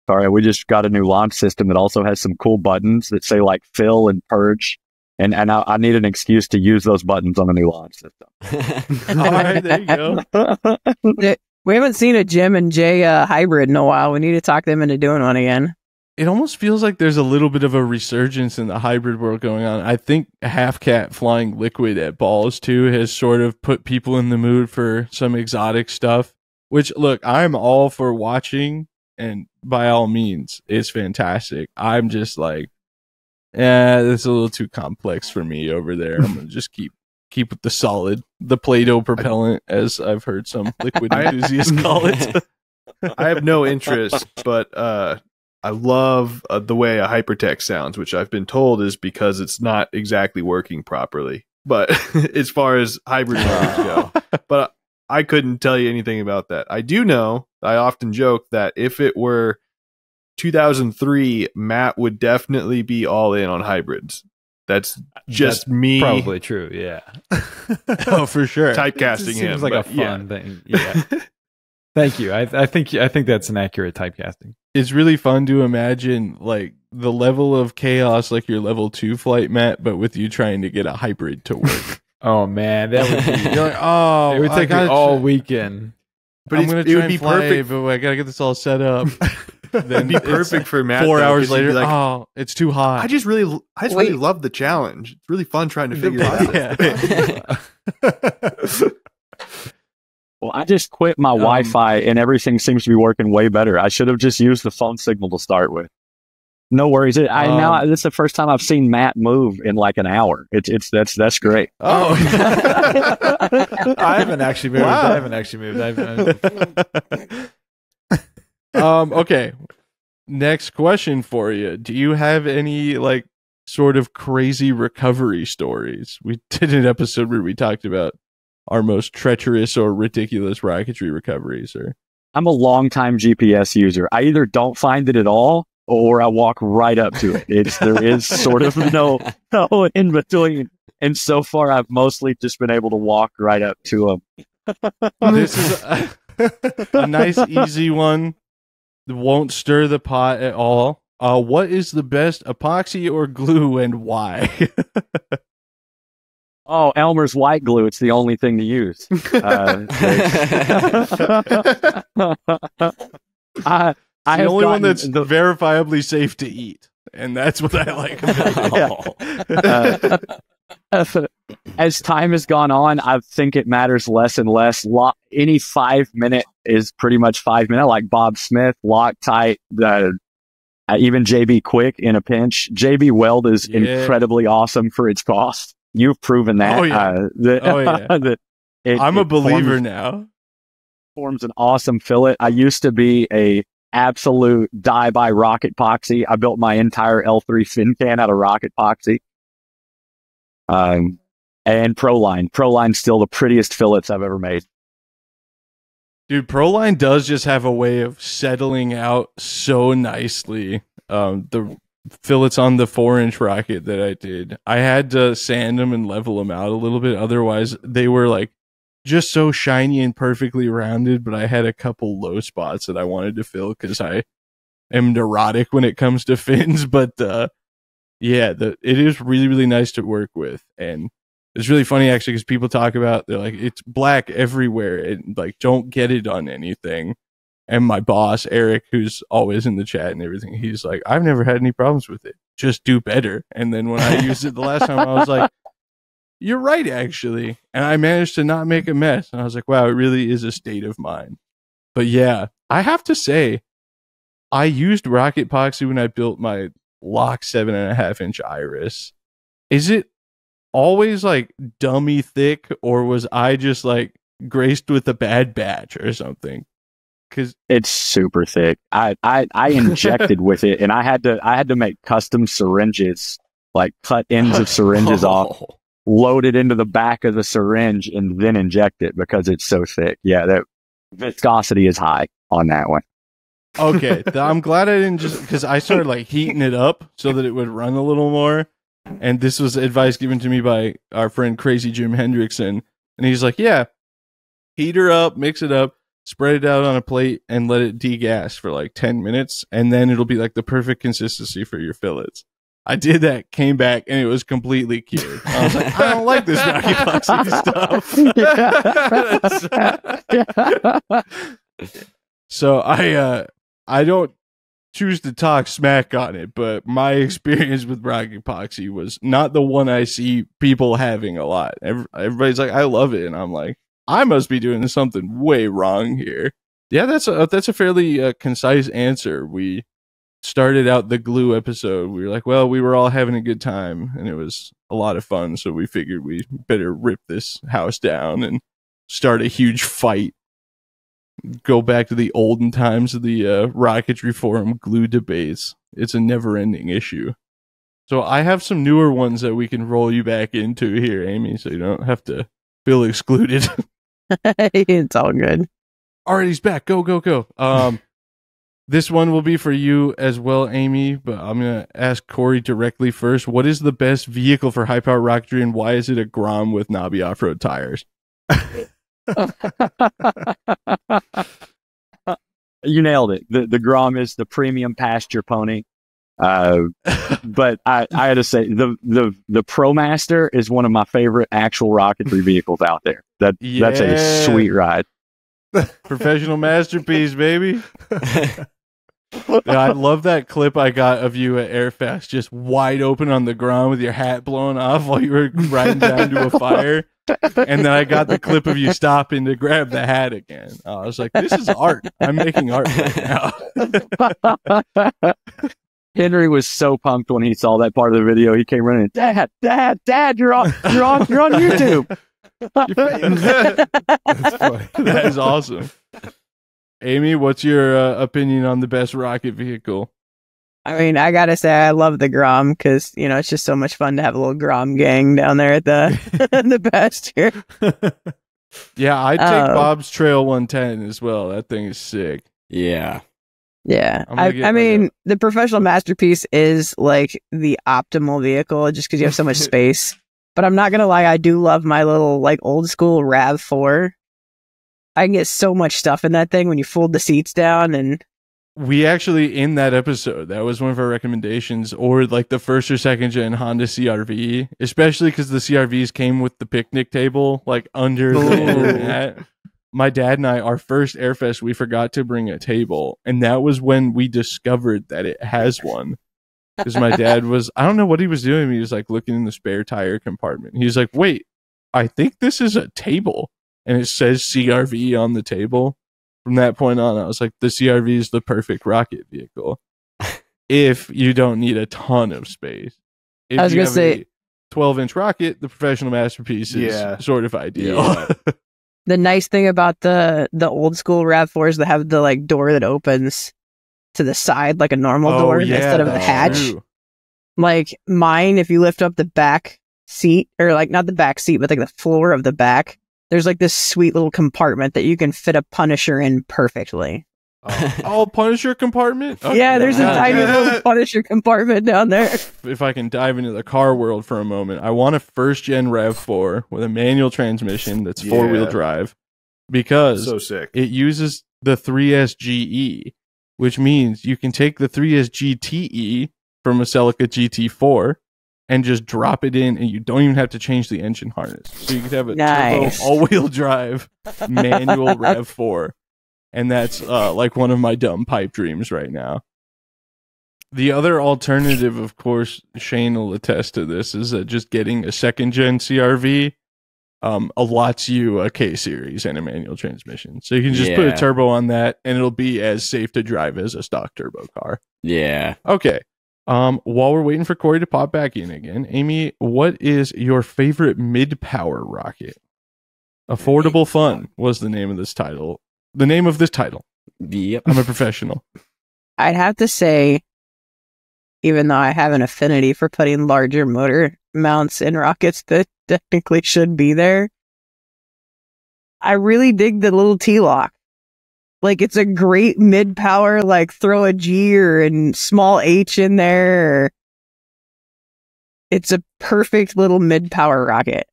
Sorry, we just got a new launch system that also has some cool buttons that say like fill and purge. And I need an excuse to use those buttons on the new launch system. All right, there you go. We haven't seen a Jim and Jay hybrid in a while. We need to talk them into doing one again. It almost feels like there's a little bit of a resurgence in the hybrid world going on. I think Half Cat flying liquid at balls too has sort of put people in the mood for some exotic stuff, which look, I'm all for watching, and by all means, it's fantastic. I'm just like, it's a little too complex for me over there. I'm going to just keep with the solid, the Play-Doh propellant, as I've heard some liquid enthusiasts call it. I have no interest, but I love the way a Hypertech sounds, which I've been told is because it's not exactly working properly. But as far as hybrid motors go, but I couldn't tell you anything about that. I do know, I often joke that if it were 2003, Matt would definitely be all in on hybrids. That's just me Probably true. Yeah. Oh, for sure. typecasting It him. seems like a but yeah. fun thing. Yeah. Thank you. I think that's an accurate typecasting. It's really fun to imagine like the level of chaos, like your level 2 flight, Matt, but with you trying to get a hybrid to work. Oh man, that would be. You're like, oh, It would take me all weekend. But I'm it's- gonna it try would and be fly, perfect. but I gotta get this all set up. It'd Then be perfect for Matt. 4 though, hours 'cause he'd be later, like, oh, it's too hot. I just really Wait. love the challenge. It's really fun trying to figure it out. Yeah. Well, I just quit my Wi-Fi and everything seems to be working way better. I should have just used the phone signal to start with. No worries. This is the first time I've seen Matt move in like an hour. That's great. Oh, I haven't actually moved. Wow. I haven't actually moved. Okay. Next question for you. Do you have any like sort of crazy recovery stories? We did an episode where we talked about our most treacherous or ridiculous rocketry recoveries. Or I'm a longtime GPS user. I either don't find it at all or I walk right up to it. There is sort of no in between. And so far, I've mostly just been able to walk right up to them. this is a nice, easy one. That won't stir the pot at all. What is the best epoxy or glue, and why? Oh, Elmer's white glue. It's the only thing to use. I It's the have only one gotten that's verifiably safe to eat, and that's what I like about it. As time has gone on, I think it matters less and less. Any 5 minute is pretty much 5 minute, like Bob Smith, Loctite, even JB Quick in a pinch. JB Weld is incredibly awesome for its cost. You've proven that. Oh, yeah. I'm a believer now. Forms an awesome fillet. I used to be a absolute die by rocket epoxy. I built my entire L3 fin can out of rocket epoxy. And Proline. Proline's still the prettiest fillets I've ever made. Dude, Proline does just have a way of settling out so nicely. The fillets on the 4-inch rocket that I did, I had to sand them and level them out a little bit. Otherwise, they were like just so shiny and perfectly rounded. But I had a couple low spots that I wanted to fill because I am neurotic when it comes to fins. But yeah, it is really, really nice to work with. And it's really funny actually because people talk about, they're like, it's black everywhere and like don't get it on anything. And my boss Eric, who's always in the chat and everything, he's like, I've never had any problems with it, just do better. And then when I used it the last time, I was like, you're right actually. And I managed to not make a mess, and I was like, wow, it really is a state of mind. But yeah, I have to say, I used rocket epoxy when I built my Lock 7.5-inch iris. Is it always like dummy thick, or was I just like graced with a bad batch or something? Because it's super thick. I injected with it, and I had to make custom syringes, like cut ends of syringes off, load it into the back of the syringe, and then inject it because it's so thick. Yeah, that viscosity is high on that one. Okay, I'm glad I didn't just, because I started like heating it up so that it would run a little more. And this was advice given to me by our friend Crazy Jim Hendrickson. And he's like, yeah, heat her up, mix it up, spread it out on a plate, and let it degas for like 10 minutes. And then it'll be like the perfect consistency for your fillets. I did that, came back, and it was completely cured. I was like, I don't like this rocky epoxy stuff. So I don't choose to talk smack on it, but my experience with rock epoxy was not the one I see people having a lot. Everybody's like, I love it, and I'm like, I must be doing something way wrong here. Yeah, that's a fairly concise answer. We started out the glue episode. We were like, well, we were all having a good time, and it was a lot of fun, so we figured we better rip this house down and start a huge fight. Go back to the olden times of the rocketry forum glue debates. It's a never-ending issue. So I have some newer ones that we can roll you back into here, Amy, so you don't have to feel excluded. It's all good. All right, he's back. Go, go, go. This one will be for you as well, Amy, but I'm going to ask Cory directly first. What is the best vehicle for high-power rocketry, and why is it a Grom with knobby off-road tires? You nailed it. The Grom is the premium pasture pony. But I had to say the ProMaster is one of my favorite actual rocketry vehicles out there. That's a sweet ride. Professional masterpiece, baby. Yeah, I love that clip I got of you at Airfest, just wide open on the ground with your hat blown off while you were riding down to a fire. And then I got the clip of you stopping to grab the hat again. I was like, this is art. I'm making art right now. Henry was so pumped when he saw that part of the video. He came running, Dad, you're on YouTube. That's funny. That is awesome. Amy, what's your opinion on the best rocket vehicle? I mean, I gotta say, I love the Grom because, you know, it's just so much fun to have a little Grom gang down there at the the pasture. Yeah, I'd take Bob's Trail 110 as well. That thing is sick. Yeah. Yeah. I mean, the Professional Masterpiece is like the optimal vehicle just because you have so much space. But I'm not gonna lie, I do love my little like old school RAV4. I can get so much stuff in that thing when you fold the seats down. And we actually, in that episode, that was one of our recommendations, or like the first or second gen Honda CRV, especially because the CRVs came with the picnic table like under the hat. My dad and I, our first Airfest, we forgot to bring a table, and that was when we discovered that it has one. Because my dad was, I don't know what he was doing. He was like looking in the spare tire compartment. He was like, wait, I think this is a table. And it says CRV on the table. From that point on, I was like, the CRV is the perfect rocket vehicle. If you don't need a ton of space. If I was you going to have say, a 12-inch rocket, the Professional Masterpiece is sort of ideal. Yeah. the nice thing about the old school RAV4 is they have the like door that opens to the side like a normal door instead of the hatch. True. Like mine, if you lift up the back seat, or like not the back seat, but like the floor of the back, there's like this sweet little compartment that you can fit a Punisher in perfectly. Oh, Punisher compartment? Okay. Yeah, there's a tiny little Punisher compartment down there. If I can dive into the car world for a moment, I want a first-gen RAV4 with a manual transmission that's four-wheel drive because So sick. it uses the 3S GE, which means you can take the 3S GTE from a Celica GT4 and just drop it in, and you don't even have to change the engine harness. So you could have a turbo all-wheel drive manual RAV4, and that's like one of my dumb pipe dreams right now. The other alternative, of course, Shane will attest to this, is that just getting a second-gen CRV allots you a K-Series and a manual transmission. So you can just put a turbo on that, and it'll be as safe to drive as a stock turbo car. Yeah. Okay. While we're waiting for Cory to pop back in again, Amy, what is your favorite mid-power rocket? Affordable Fun was the name of this title. The name of this title. Yep. I'm a professional. I'd have to say, even though I have an affinity for putting larger motor mounts in rockets that technically should be there, I really dig the little T-Lock. Like, it's a great mid-power, like, throw a G or a small H in there. It's a perfect little mid-power rocket.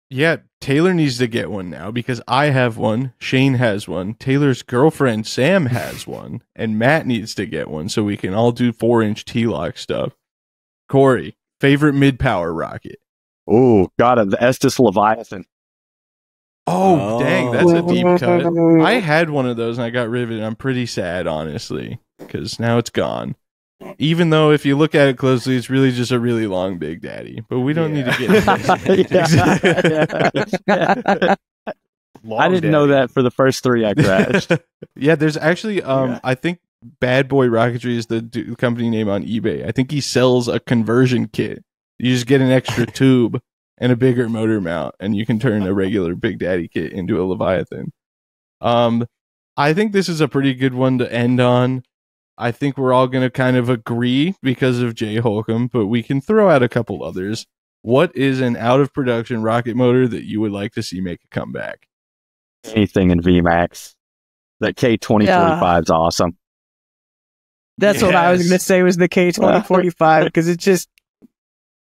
Yeah, Taylor needs to get one now because I have one, Shane has one, Taylor's girlfriend Sam has one, and Matt needs to get one so we can all do 4-inch T-Lock stuff. Cory, favorite mid-power rocket? Oh, got it. The Estes Leviathan. Oh, dang, that's a deep cut. I had one of those and I got rid of it, and I'm pretty sad, honestly, because now it's gone. Even though if you look at it closely, it's really just a really long Big Daddy. But we don't need to get into that. I didn't know that for the first 3 I crashed. Yeah, there's actually, I think Bad Boy Rocketry is the company name on eBay. I think he sells a conversion kit. You just get an extra tube and a bigger motor mount, and you can turn a regular Big Daddy kit into a Leviathan. I think this is a pretty good one to end on. I think we're all going to kind of agree because of Jay Holcomb, but we can throw out a couple others. What is an out-of-production rocket motor that you would like to see make a comeback? Anything in VMAX. That K2045 is awesome. That's what I was going to say was the K2045, because it's just,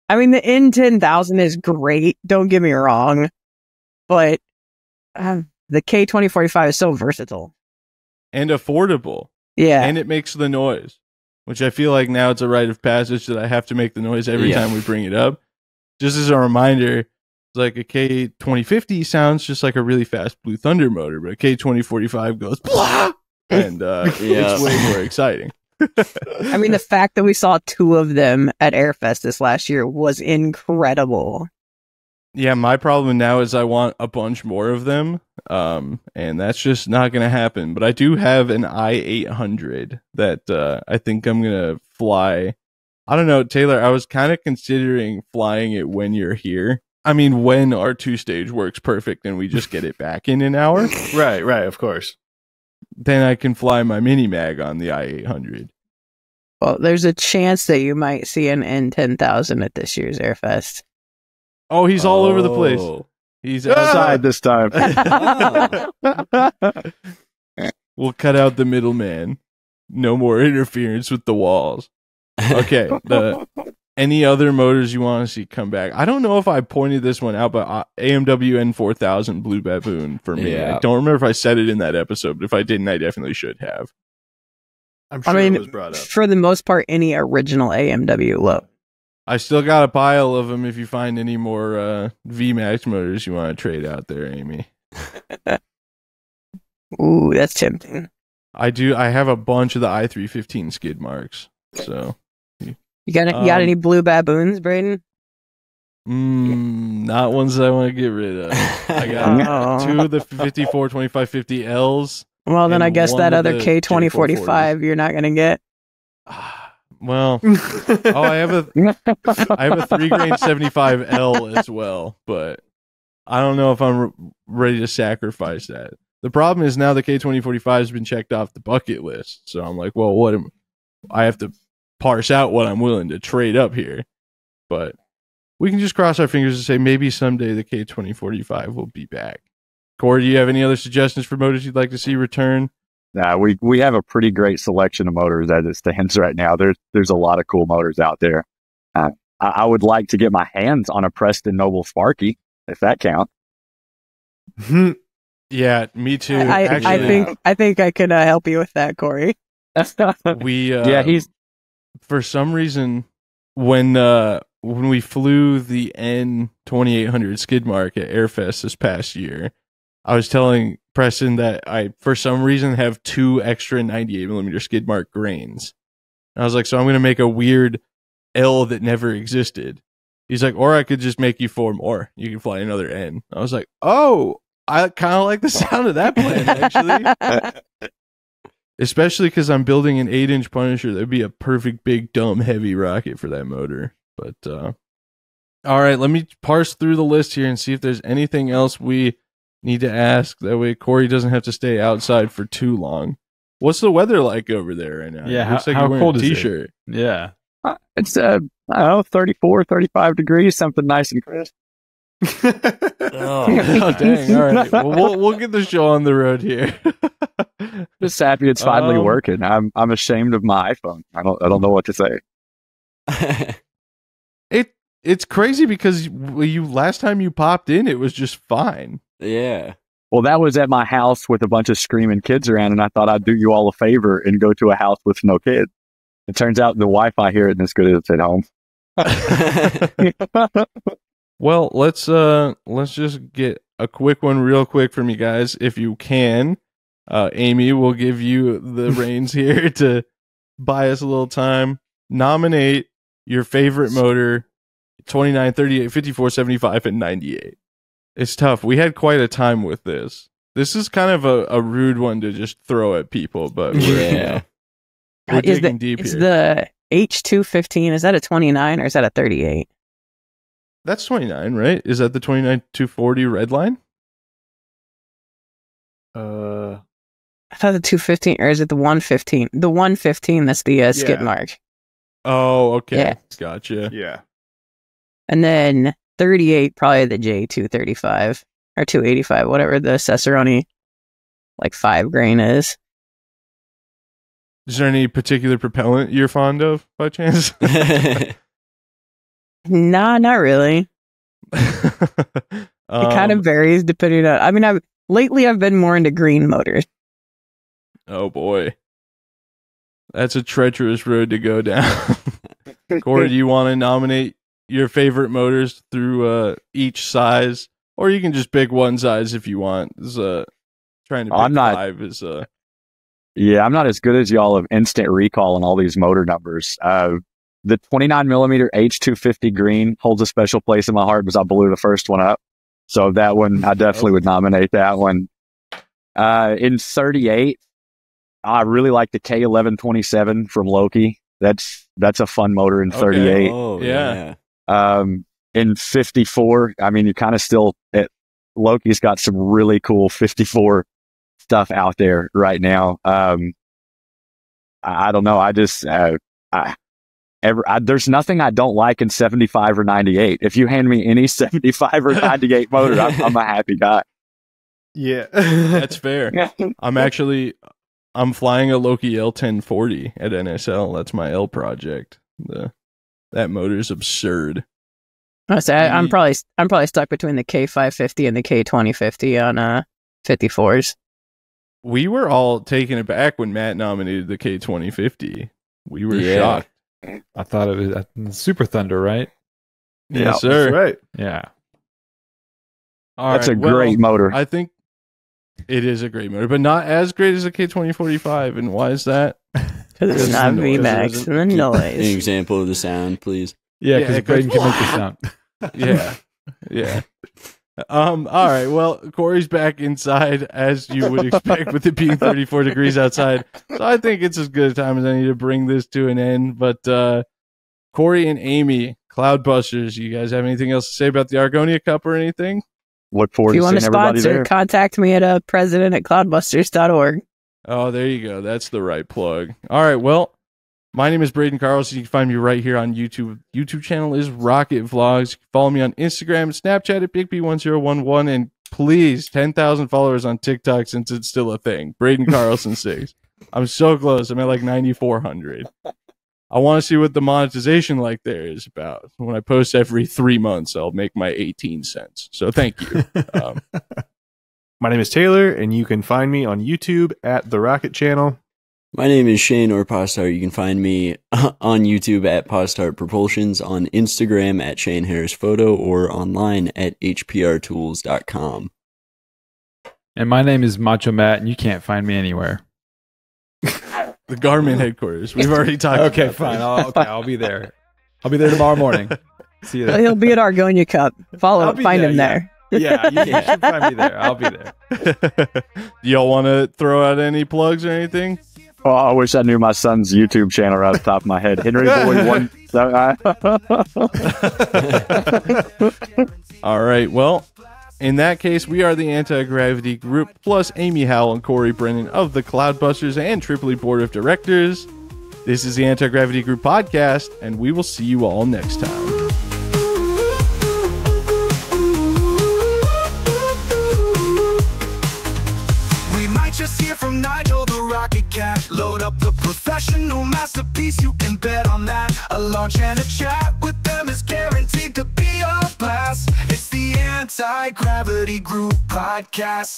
I mean, the N10000 is great, don't get me wrong, but the K2045 is so versatile. And affordable. Yeah. And it makes the noise, which I feel like now it's a rite of passage that I have to make the noise every time we bring it up. Just as a reminder, it's like a K2050 sounds just like a really fast Blue Thunder motor, but a K2045 goes blah! And it's way more exciting. I mean, the fact that we saw 2 of them at Airfest this last year was incredible. Yeah, my problem now is I want a bunch more of them, and that's just not going to happen. But I do have an I-800 that I think I'm going to fly. I don't know, Taylor, I was kind of considering flying it when you're here. I mean, when our 2-stage works perfect and we just get it back in an hour. Right, of course. Then I can fly my mini-mag on the I-800. Well, there's a chance that you might see an N10000 at this year's Airfest. Oh, he's all over the place. He's outside this time. We'll cut out the middleman. No more interference with the walls. Okay. Any other motors you want to see come back? I don't know if I pointed this one out, but AMW N4000 Blue Baboon for me. Yeah. I don't remember if I said it in that episode, but if I didn't, I definitely should have. I'm sure it was brought up. For the most part, any original AMW low. I still got a pile of them if you find any more VMAX motors you want to trade out there, Amy. Ooh, that's tempting. I do. I have a bunch of the i315 skid marks. So you got any Blue Baboons, Braden? Not ones that I want to get rid of. I got 2 of the 54 2550Ls. Well, then I guess that other K2045 you're not going to get. Well, I have a 3-grain 75L as well, but I don't know if I'm ready to sacrifice that. The problem is now the K2045 has been checked off the bucket list, so I'm like, well, I have to parse out what I'm willing to trade up here. But we can just cross our fingers and say maybe someday the K2045 will be back. Cory, do you have any other suggestions for motors you'd like to see return? We have a pretty great selection of motors as it stands right now. There's a lot of cool motors out there. I would like to get my hands on a Preston Noble Sparky, if that counts. Yeah, me too. I think I can help you with that, Cory. He's for some reason when we flew the N2800 skid mark at Airfest this past year, I was telling Preston that I, for some reason, have 2 extra 98mm skid mark grains. And I was like, so I'm going to make a weird L that never existed. He's like, or I could just make you 4 more. You can fly another N. I was like, oh, I kind of like the sound of that plan, actually. Especially because I'm building an 8-inch Punisher. That'd be a perfect big, dumb, heavy rocket for that motor. But, all right, let me parse through the list here and see if there's anything else we need to ask. That way Cory doesn't have to stay outside for too long. What's the weather like over there right now? Yeah, looks like how you're wearing cold a is it? t-shirt. Yeah. It's, I don't know, 34, 35 degrees, something nice and crisp. Oh, dang. All right. Well, we'll get the show on the road here. Just happy it's finally working. I'm ashamed of my iPhone. I don't know what to say. It's crazy because you last time you popped in, it was just fine. Yeah. Well, that was at my house with a bunch of screaming kids around, and I thought I'd do you all a favor and go to a house with no kids. It turns out the Wi-Fi here isn't as good as it's at home. Well, let's just get a quick one real quick from you guys, if you can. Amy, we'll give you the reins here to buy us a little time. Nominate your favorite motor, 29, 38, 54, 75, and 98. It's tough. We had quite a time with this. This is kind of a rude one to just throw at people, but we're digging deep here. Is the H215, is that a 29 or is that a 38? That's 29, right? Is that the 29-240 red line? I thought the 215, or is it the 115? The 115, that's the skid mark. Oh, okay. Yeah. Gotcha. Yeah. And then 38, probably the J235 or 285, whatever the Cicerone like 5 grain is. Is there any particular propellant you're fond of, by chance? Nah, not really. It kind of varies depending on. I mean, lately I've been more into green motors. Oh boy, that's a treacherous road to go down. Cory, do you want to nominate your favorite motors through each size, or you can just pick one size if you want? Trying to pick 5 is. Yeah, I'm not as good as y'all of instant recall on all these motor numbers. The 29mm H250 green holds a special place in my heart because I blew the first one up. So that one, I definitely would nominate that one. In 38, I really like the K1127 from Loki. That's a fun motor in 38. Oh, yeah. In 54, I mean, you kind of still, Loki's got some really cool 54 stuff out there right now. I don't know. There's nothing I don't like in 75 or 98. If you hand me any 75 or 98 motor, I'm a happy guy. Yeah. That's fair. I'm flying a Loki L1040 at NSL. That's my L project. That motor's absurd. I'm probably stuck between the K550 and the K2050 on 54s. We were all taken aback when Matt nominated the K2050. We were shocked. I thought it was Super Thunder, right? Yes, sir. That's right. Yeah. That's a great motor. I think it is a great motor, but not as great as the K2045. And why is that? Because it's not VMAX and the noise. An example of the sound, please. Yeah, because Braden can make the sound. Yeah. All right. Well, Cory's back inside as you would expect with it being 34 degrees outside. So I think it's as good a time as any to bring this to an end. But Cory and Amy, Kloudbusters, you guys have anything else to say about the Argonia Cup or anything? Look forward if you to want to seeing everybody sponsor, there. contact me at president@cloudbusters.org. Oh, there you go. That's the right plug. All right. Well, My name is Braden Carlson. You can find me right here on YouTube. YouTube channel is Rocket Vlogs. You can follow me on Instagram and Snapchat at BigB1011. And please, 10,000 followers on TikTok since it's still a thing. Braden Carlson 6. I'm so close. I'm at like 9,400. I want to see what the monetization like there is about. When I post every 3 months, I'll make my 18 cents. So thank you. My name is Taylor, and you can find me on YouTube at The Rocket Channel. My name is Shane or Postart. You can find me on YouTube at Postart Propulsions, on Instagram at Shane Harris Photo, or online at hprtools.com. And my name is Macho Matt, and you can't find me anywhere. The Garmin headquarters. We've already talked Okay, about fine. this. I'll be there. I'll be there tomorrow morning. See you there. He'll be at Argonia Cup. Find him there. Yeah, you should find me there. I'll be there. Y'all want to throw out any plugs or anything? Oh, I wish I knew my son's YouTube channel right off the top of my head. Henry Boy 1. All right. Well, in that case, we are the Anti-Gravity Group, plus Amy Howell and Cory Brennan of the Kloudbusters and Tripoli Board of Directors. This is the Anti-Gravity Group podcast, and we will see you all next time. Just hear from Nigel the Rocket Cat. Load up the professional masterpiece, you can bet on that. A launch and a chat with them is guaranteed to be a blast. It's the Anti-Gravity Group podcast.